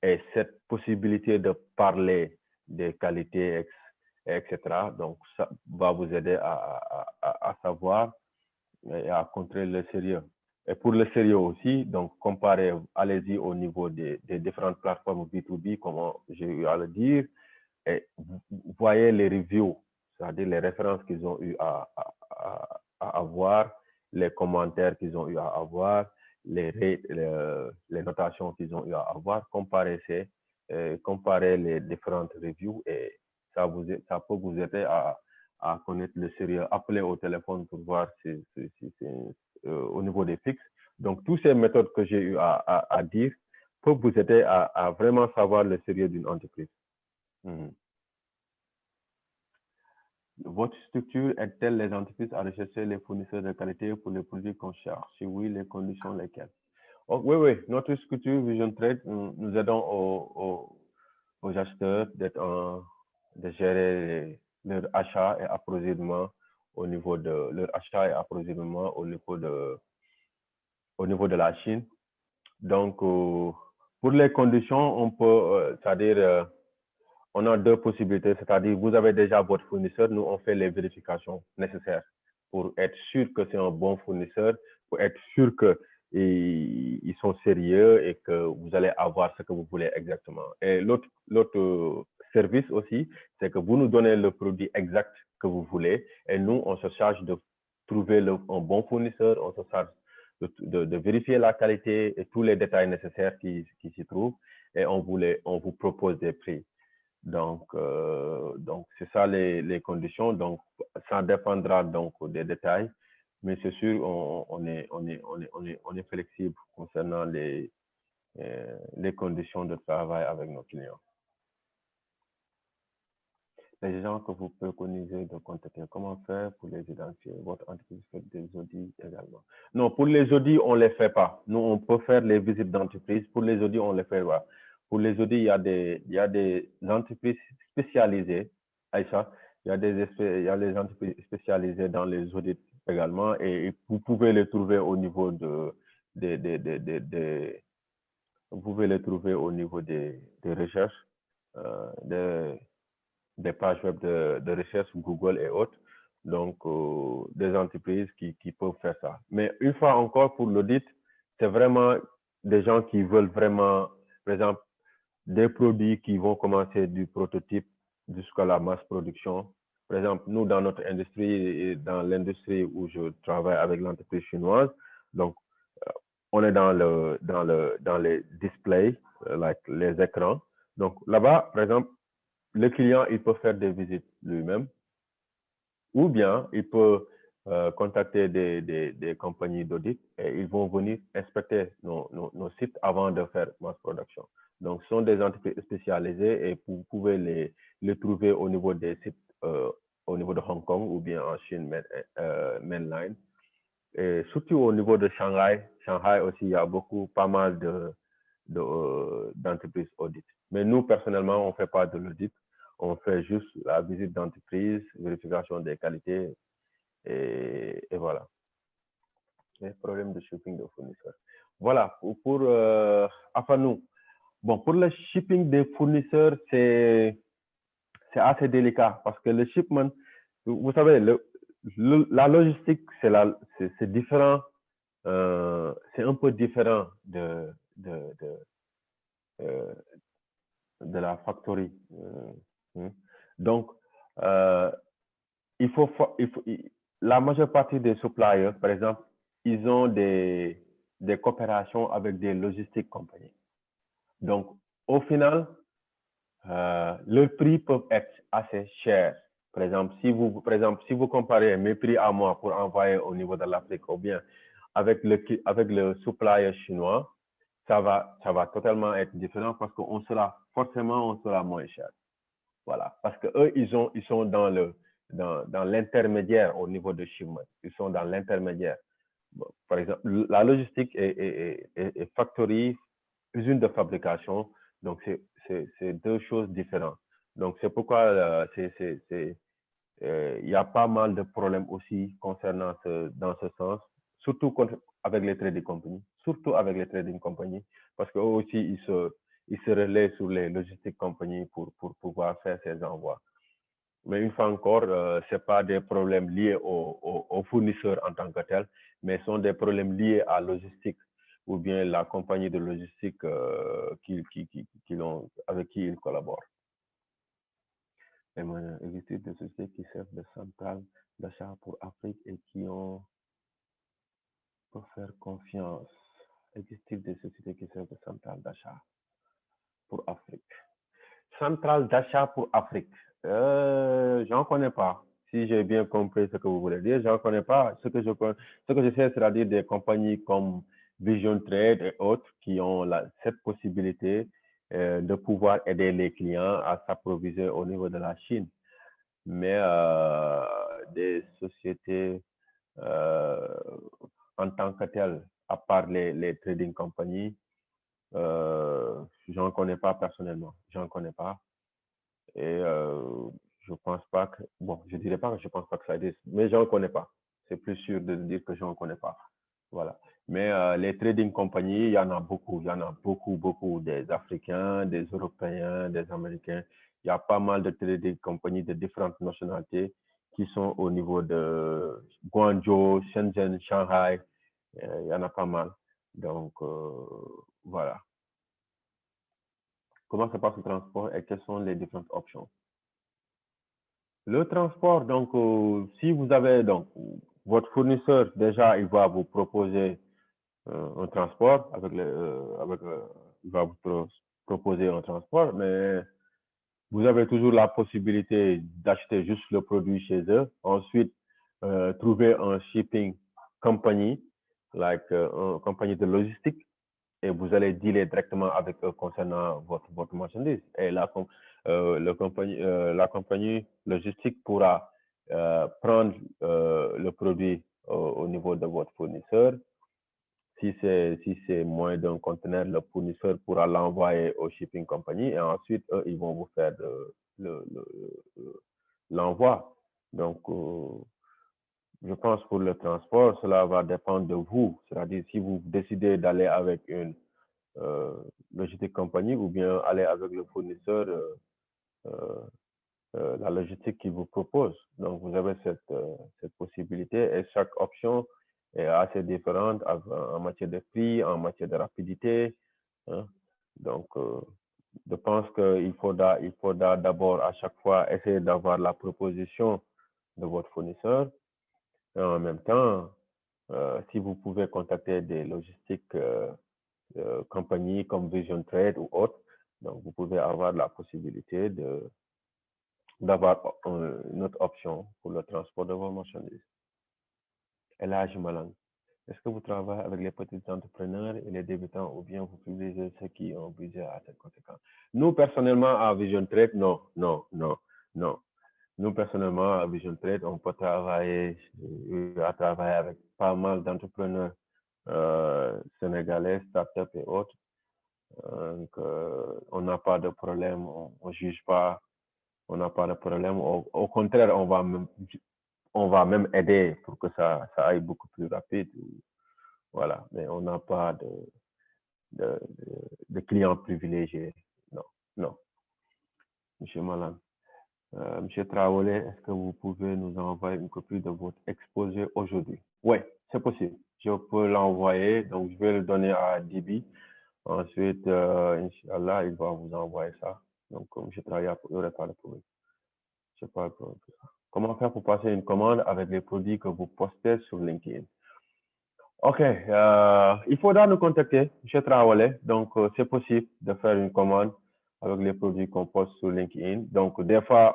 et cette possibilité de parler des qualités, etc., donc ça va vous aider à savoir et à contrer le sérieux. Et pour le sérieux aussi, donc comparez, allez-y au niveau des différentes plateformes B2B, comme j'ai eu à le dire, et vous voyez les reviews, c'est-à-dire les références qu'ils ont eu à avoir, les commentaires qu'ils ont eu à avoir, les notations qu'ils ont eu à avoir, comparez les différentes reviews et ça peut vous aider à connaître le sérieux. Appelez au téléphone pour voir si au niveau des fixes. Donc, toutes ces méthodes que j'ai eu à dire peuvent vous aider à vraiment savoir le sérieux d'une entreprise. Votre structure aide-t-elle les entreprises à rechercher les fournisseurs de qualité pour les produits qu'on cherche? Si oui, les conditions lesquelles? Oh, oui, notre structure Vision Trade, nous aidons aux acheteurs de gérer leur achat et approvisionnement au niveau de la Chine. Donc, pour les conditions, on peut, c'est-à-dire, on a deux possibilités, c'est-à-dire vous avez déjà votre fournisseur, nous on fait les vérifications nécessaires pour être sûr que c'est un bon fournisseur, pour être sûr qu'ils sont sérieux et que vous allez avoir ce que vous voulez exactement. Et l'autre service aussi, c'est que vous nous donnez le produit exact que vous voulez et nous on se charge de trouver un bon fournisseur, on se charge de vérifier la qualité et tous les détails nécessaires qui s'y trouvent et on vous propose des prix. Donc c'est ça les conditions. Donc, ça dépendra donc des détails, mais c'est sûr, on est flexible concernant les conditions de travail avec nos clients. Les gens que vous préconisez de contacter, comment faire pour les identifier? Votre entreprise fait des audits également. Non, pour les audits, on ne les fait pas. Nous, on peut faire les visites d'entreprise. Pour les audits, on ne les fait pas. Pour les audits, il y a des entreprises spécialisées, Aïcha. Il y a des entreprises spécialisées dans les audits également et vous pouvez les trouver au niveau vous pouvez les trouver au niveau des recherches, des pages web de recherche Google et autres. Donc, des entreprises qui peuvent faire ça. Mais une fois encore, pour l'audit, c'est vraiment des gens qui veulent vraiment, par exemple, des produits qui vont commencer du prototype jusqu'à la masse production. Par exemple, nous, dans notre industrie et dans l'industrie où je travaille avec l'entreprise chinoise, donc, on est dans les displays, like les écrans. Donc, là-bas, par exemple, le client, il peut faire des visites lui-même ou bien il peut contacter des compagnies d'audit et ils vont venir inspecter nos sites avant de faire mass production. Donc, ce sont des entreprises spécialisées et vous pouvez les trouver au niveau des sites au niveau de Hong Kong ou bien en Chine mainline. Et surtout au niveau de Shanghai. Shanghai aussi, il y a pas mal d'entreprises audit. Mais nous, personnellement, on ne fait pas de l'audit. On fait juste la visite d'entreprise, vérification des qualités et voilà. Les problèmes de shipping de fournisseurs. Voilà, pour Afanou. Bon, pour le shipping des fournisseurs, c'est assez délicat parce que le shipment, vous savez, la logistique, c'est différent. C'est un peu différent de la factory. Donc, la majeure partie des suppliers, par exemple, ils ont des coopérations avec des logistiques compagnies. Donc, au final, leurs prix peuvent être assez chers. Par exemple, si vous comparez mes prix à moi pour envoyer au niveau de l'Afrique ou bien avec le supplier chinois, ça va totalement être différent parce qu'on sera moins cher. Voilà, parce que eux, ils sont dans l'intermédiaire au niveau de shipment. Ils sont dans l'intermédiaire. Bon, par exemple, la logistique et factory, usine de fabrication, donc c'est deux choses différentes. Donc c'est pourquoi il y a pas mal de problèmes aussi concernant dans ce sens, surtout avec les trading companies, parce qu'eux aussi ils se relaient sur les logistiques compagnies pour pouvoir faire ces envois. Mais une fois encore, ce n'est pas des problèmes liés aux fournisseurs en tant que tel, mais ce sont des problèmes liés à la logistique ou bien la compagnie de logistique avec qui ils collaborent. Il existe des sociétés qui servent de centrale d'achat pour Afrique et qui peuvent faire confiance. Existe des sociétés qui servent de centrale d'achat pour Afrique. Centrale d'achat pour Afrique. J'en connais pas. Si j'ai bien compris ce que vous voulez dire, j'en connais pas. Ce que je sais, c'est-à-dire des compagnies comme Vision Trade et autres qui ont cette possibilité de pouvoir aider les clients à s'approvisionner au niveau de la Chine. Mais des sociétés en tant que telles, à part les trading companies, j'en connais pas personnellement. J'en connais pas. Et je pense pas que, bon, je dirais pas que je pense pas que ça existe, mais j'en connais pas. C'est plus sûr de dire que j'en connais pas. Voilà. Mais les trading companies, il y en a beaucoup. Il y en a beaucoup, des Africains, des Européens, des Américains. Il y a pas mal de trading companies de différentes nationalités qui sont au niveau de Guangzhou, Shenzhen, Shanghai. Il y en a pas mal. Donc, voilà. Comment se passe le transport et quelles sont les différentes options? Le transport, donc, si vous avez donc votre fournisseur, déjà, il va vous proposer un transport il va vous proposer un transport, mais vous avez toujours la possibilité d'acheter juste le produit chez eux. Ensuite, trouver un shipping company, une compagnie de logistique, et vous allez dealer directement avec eux concernant votre marchandise. Et la compagnie logistique pourra prendre le produit au niveau de votre fournisseur. Si c'est moins d'un conteneur, le fournisseur pourra l'envoyer au shipping company et ensuite, eux, ils vont vous faire l'envoi. Donc, je pense pour le transport, cela va dépendre de vous. C'est-à-dire, si vous décidez d'aller avec une logistique compagnie ou bien aller avec le fournisseur, la logistique qu'il vous propose. Donc, vous avez cette possibilité et chaque option est assez différente en matière de prix, en matière de rapidité. Hein. Donc, je pense qu'il faudra d'abord à chaque fois essayer d'avoir la proposition de votre fournisseur. Et en même temps, si vous pouvez contacter des logistiques compagnies comme Vision Trade ou autres, donc vous pouvez avoir la possibilité d'avoir une autre option pour le transport de vos marchandises. Elhadji Malang, est-ce que vous travaillez avec les petits entrepreneurs et les débutants ou bien vous privilégiez ceux qui ont un budget assez conséquent? Nous, personnellement, à Vision Trade, non. Nous, personnellement, à Vision Trade, on peut travailler avec pas mal d'entrepreneurs sénégalais, start-up et autres. Donc, on n'a pas de problème, on ne juge pas, on n'a pas de problème. Au contraire, on va même aider pour que ça aille beaucoup plus rapide. Voilà, mais on n'a pas de clients privilégiés. Non. Monsieur Malang. Monsieur Traoré, est-ce que vous pouvez nous envoyer une copie de votre exposé aujourd'hui? Oui, c'est possible. Je peux l'envoyer, donc je vais le donner à Dibi. Ensuite, Inch'Allah, il va vous envoyer ça. Donc, monsieur Traoré, il n'y aurait pas de problème. Je sais pas comment faire pour passer une commande avec les produits que vous postez sur LinkedIn. Ok, il faudra nous contacter, M. Traoré. Donc, c'est possible de faire une commande avec les produits qu'on poste sur LinkedIn. Donc, des fois,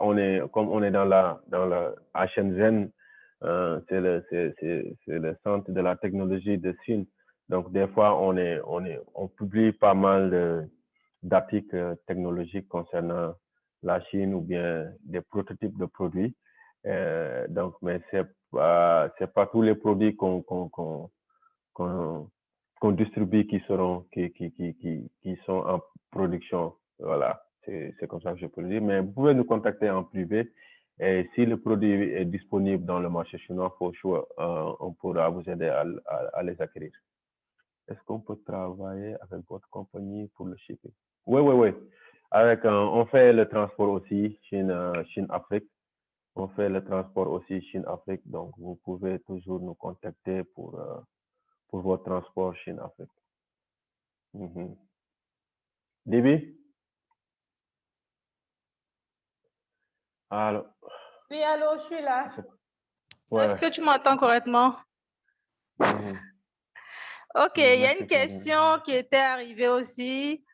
comme on est à Shenzhen, c'est le centre de la technologie de Chine. Donc, des fois, on publie pas mal d'articles technologiques concernant la Chine ou bien des prototypes de produits. Donc, mais c'est pas tous les produits qu'on distribue qui sont en production. Voilà, c'est comme ça que je peux le dire. Mais vous pouvez nous contacter en privé. Et si le produit est disponible dans le marché chinois, on pourra vous aider à les acquérir. Est-ce qu'on peut travailler avec votre compagnie pour le shipping? Oui. On fait le transport aussi Chine-Afrique. On fait le transport aussi Chine-Afrique. Donc, vous pouvez toujours nous contacter pour votre transport Chine-Afrique. Dibi? Allô? Oui, allô, je suis là. Ouais. Est-ce que tu m'entends correctement? Ok, il y a une question qui était arrivée aussi.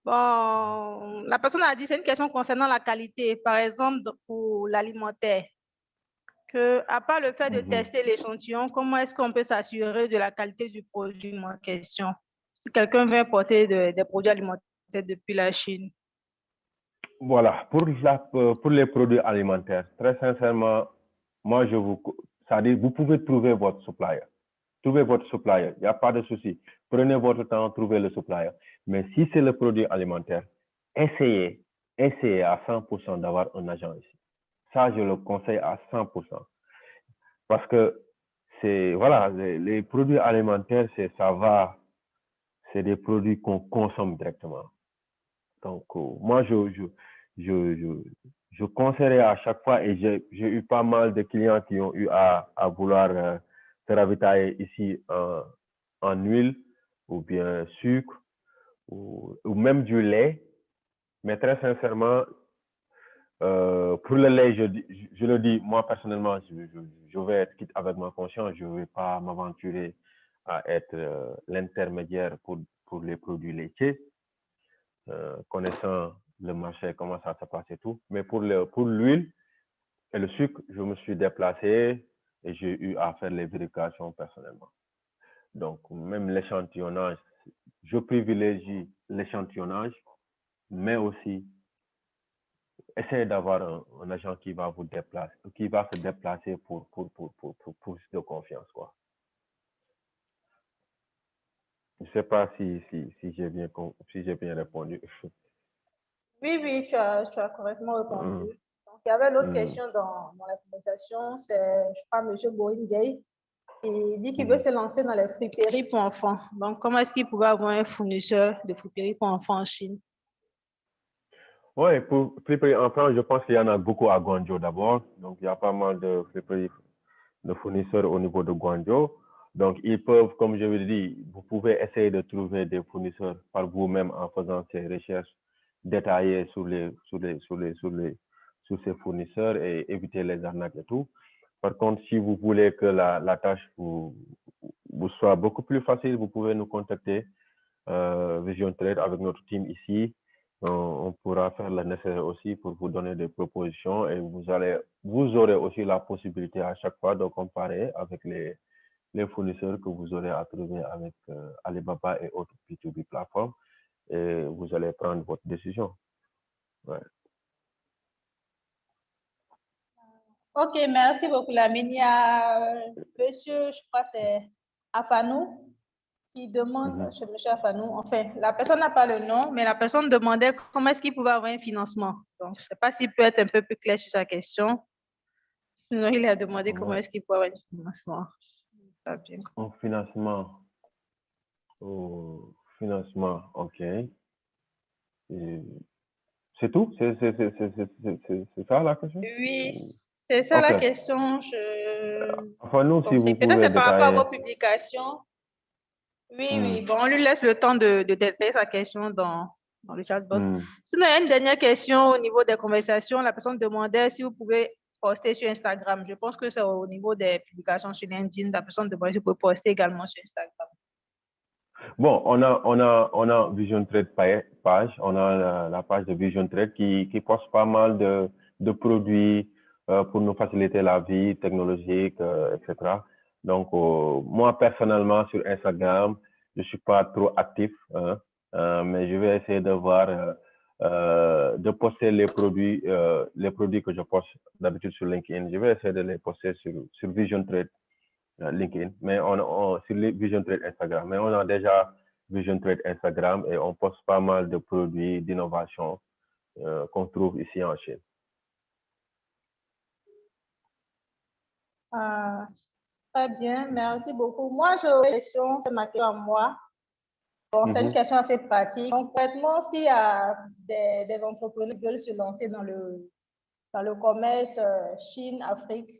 Bon, la personne a dit c'est une question concernant la qualité, par exemple pour l'alimentaire. À part le fait de tester l'échantillon, comment est-ce qu'on peut s'assurer de la qualité du produit en question? Si quelqu'un veut importer des produits alimentaires depuis la Chine. Voilà, pour les produits alimentaires, très sincèrement, moi, c'est-à-dire, vous pouvez trouver votre supplier. Trouvez votre supplier, il n'y a pas de souci. Prenez votre temps, trouvez le supplier. Mais si c'est le produit alimentaire, essayez à 100% d'avoir un agent ici. Ça, je le conseille à 100%. Parce que les produits alimentaires, c'est des produits qu'on consomme directement. Donc, moi, je conseillerais à chaque fois, et j'ai eu pas mal de clients qui ont eu à vouloir se ravitailler ici en huile ou bien sucre ou même du lait. Mais très sincèrement, pour le lait, je le dis, moi personnellement, je vais être quitte avec ma conscience, je ne vais pas m'aventurer à être l'intermédiaire pour les produits laitiers. Connaissant le marché, comment ça se passe et tout. Mais pour l'huile et le sucre, je me suis déplacé et j'ai eu à faire les vérifications personnellement. Donc, même l'échantillonnage, je privilégie l'échantillonnage, mais aussi essayer d'avoir un agent qui va vous déplacer, qui va se déplacer pour plus de confiance, quoi. Je ne sais pas si j'ai bien répondu. Oui, tu as correctement répondu. Donc, il y avait l'autre question dans la conversation, c'est, je crois, M. Boring Gay. Il dit qu'il veut se lancer dans les friperies pour enfants. Donc, comment est-ce qu'il pouvait avoir un fournisseur de friperies pour enfants en Chine? Oui, pour friperies enfants, je pense qu'il y en a beaucoup à Guangzhou d'abord. Donc, il y a pas mal de friperies de fournisseurs au niveau de Guangzhou. Donc, ils peuvent, comme je vous l'ai dit, vous pouvez essayer de trouver des fournisseurs par vous-même en faisant ces recherches détaillées sur ces fournisseurs et éviter les arnaques et tout. Par contre, si vous voulez que la tâche vous soit beaucoup plus facile, vous pouvez nous contacter, Vision Trade, avec notre team ici. On pourra faire le nécessaire aussi pour vous donner des propositions et vous aurez aussi la possibilité à chaque fois de comparer avec les fournisseurs que vous aurez à trouver avec Alibaba et autres B2B plateformes et vous allez prendre votre décision. Ouais. Ok, merci beaucoup, Lamine. Il y a monsieur, je crois c'est Afanou, qui demande, chez monsieur Afanou, enfin, la personne n'a pas le nom, mais la personne demandait comment est-ce qu'il pouvait avoir un financement. Donc, je ne sais pas s'il peut être un peu plus clair sur sa question. Sinon, il a demandé comment est-ce qu'il peut avoir un financement. Pas bien. Un financement. Financement, ok. C'est tout? C'est ça la question? Oui, c'est ça la question. Enfin, nous, si vous Peut-être pouvez c'est par rapport à détailler. vos publications. Oui. Bon, on lui laisse le temps de détailler sa question dans le chatbot. Sinon, il y a une dernière question au niveau des conversations. La personne demandait si vous pouvez poster sur Instagram. Je pense que c'est au niveau des publications sur LinkedIn. La personne demandait si vous pouvez poster également sur Instagram. Bon, on a Vision Trade page. On a la page de Vision Trade qui poste pas mal de produits pour nous faciliter la vie technologique, etc. Donc, moi, personnellement, sur Instagram, je suis pas trop actif, hein, mais je vais essayer de voir, de poster les produits que je poste d'habitude sur LinkedIn. Je vais essayer de les poster sur Vision Trade. LinkedIn, mais sur Vision Trade Instagram. Mais on a déjà Vision Trade Instagram et on poste pas mal de produits d'innovation qu'on trouve ici en Chine. Très bien, merci beaucoup. Moi, j'aurais une question, c'est ma question à moi. Bon, c'est une question assez pratique. Concrètement, s'il y a des entrepreneurs qui veulent se lancer dans le commerce Chine-Afrique,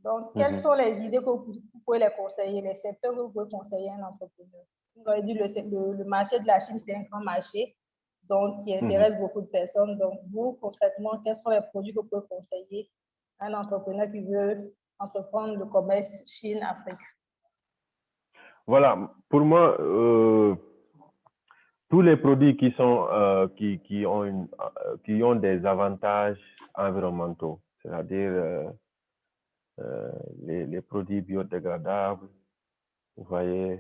donc, quelles sont les idées que vous pouvez les conseiller, les secteurs que vous pouvez conseiller à un entrepreneur? Vous avez dit le marché de la Chine, c'est un grand marché, donc qui intéresse beaucoup de personnes. Donc, vous, concrètement, quels sont les produits que vous pouvez conseiller à un entrepreneur qui veut entreprendre le commerce Chine-Afrique? Voilà, pour moi, tous les produits qui ont des avantages environnementaux, c'est-à-dire les produits biodégradables, vous voyez,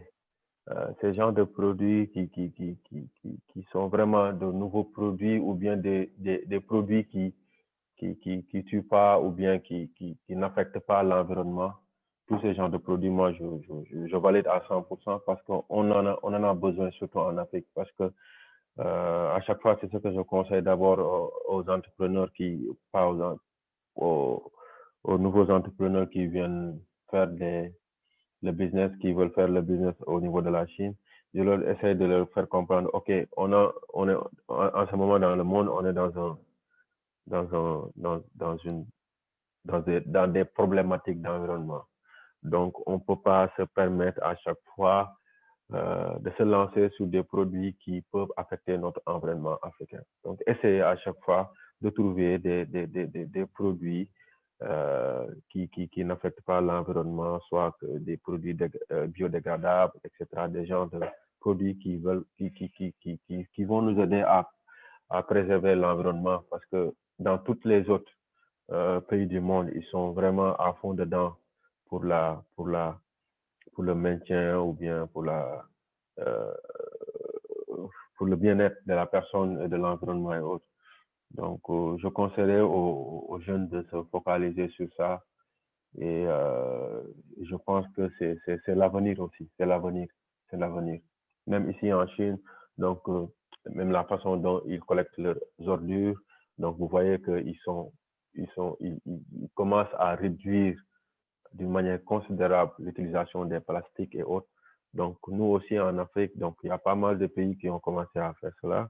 ces genres de produits qui sont vraiment de nouveaux produits ou bien des produits qui tuent pas ou bien qui n'affectent pas l'environnement. Tous ces genres de produits, moi, je valide à 100% parce qu'on en a besoin, surtout en Afrique, parce que à chaque fois, c'est ce que je conseille d'abord aux entrepreneurs pas aux nouveaux entrepreneurs qui viennent faire le business, qui veulent faire le business au niveau de la Chine. Je leur essaie de leur faire comprendre, OK, on est en ce moment dans le monde, on est dans des problématiques d'environnement. Donc, on ne peut pas se permettre à chaque fois de se lancer sur des produits qui peuvent affecter notre environnement africain. Donc, essayez à chaque fois de trouver des produits qui n'affectent pas l'environnement, soit des produits biodégradables, etc., des genres de produits qui vont nous aider à préserver l'environnement, parce que dans toutes les autres pays du monde, ils sont vraiment à fond dedans pour le maintien ou bien euh, pour le bien-être de la personne et de l'environnement et autres. Donc, je conseillerais aux jeunes de se focaliser sur ça. Et je pense que c'est l'avenir aussi, c'est l'avenir, c'est l'avenir. Même ici en Chine, donc même la façon dont ils collectent leurs ordures, donc vous voyez qu'ils ils commencent à réduire d'une manière considérable l'utilisation des plastiques et autres. Donc nous aussi en Afrique, donc il y a pas mal de pays qui ont commencé à faire cela.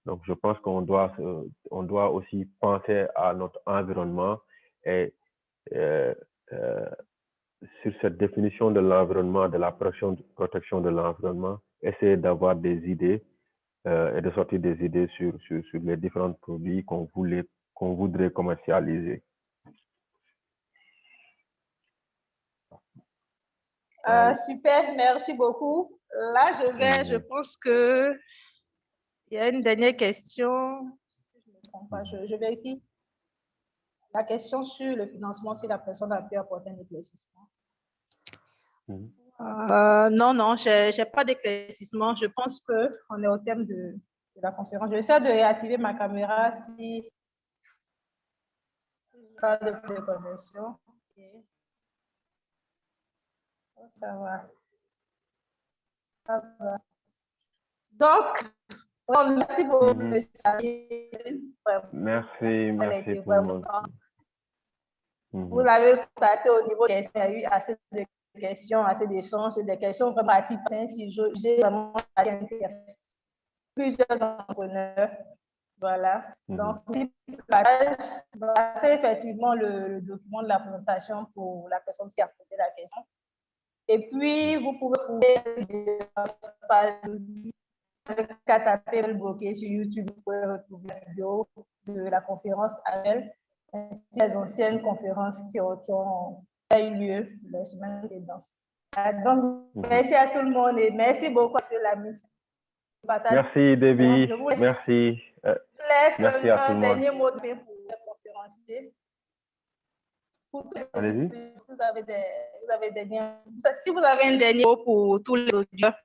Donc je pense on doit aussi penser à notre environnement et euh, euh, sur cette définition de l'environnement, de la protection de l'environnement, essayer d'avoir des idées et de sortir des idées sur les différents produits qu'on voudrait commercialiser. Super, merci beaucoup. Là, je pense que il y a une dernière question. Si je ne me trompe pas, je vérifie. La question sur le financement, si la personne a pu apporter un éclaircissement. Non, je n'ai pas d'éclaircissement. Je pense qu'on est au thème de la conférence. Je vais essayer de réactiver ma caméra si pas de préconnexion. Okay. Oh, ça va. Ça va. Donc, merci beaucoup, Merci pour le monde. Vous l'avez constaté au niveau des questions, il y a eu assez de questions, assez d'échanges, des questions vraiment pratiques. J'ai vraiment plusieurs entrepreneurs. Voilà. Donc, effectivement le document de la présentation pour la personne qui a posé la question. Et puis, vous pouvez trouver des pages qu'à taper le bloqué sur YouTube, vous pouvez retrouver la vidéo de la conférence annuelle, ainsi que les anciennes conférences qui ont eu lieu les semaines des danses. Donc, merci à tout le monde et merci beaucoup sur la mise. Merci, Debbie. Merci. Merci à tout le monde. Dernier mot de fin pour les conférenciers. Allez-y. Si vous avez un dernier mot pour tous les auditeurs.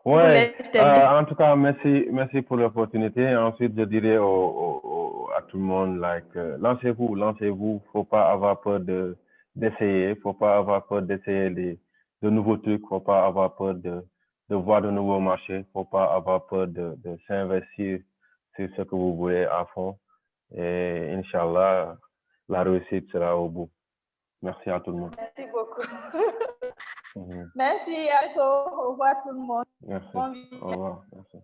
Ouais, en tout cas, merci pour l'opportunité. Ensuite, je dirais à tout le monde, lancez-vous. Faut pas avoir peur d'essayer. Faut pas avoir peur d'essayer de nouveaux trucs. Faut pas avoir peur de voir de nouveaux marchés. Faut pas avoir peur de s'investir sur ce que vous voulez à fond. Et Inch'Allah, la réussite sera au bout. Merci à tout le monde. Merci beaucoup. Merci, Alco. Au revoir tout le monde. Merci. Au revoir. Merci.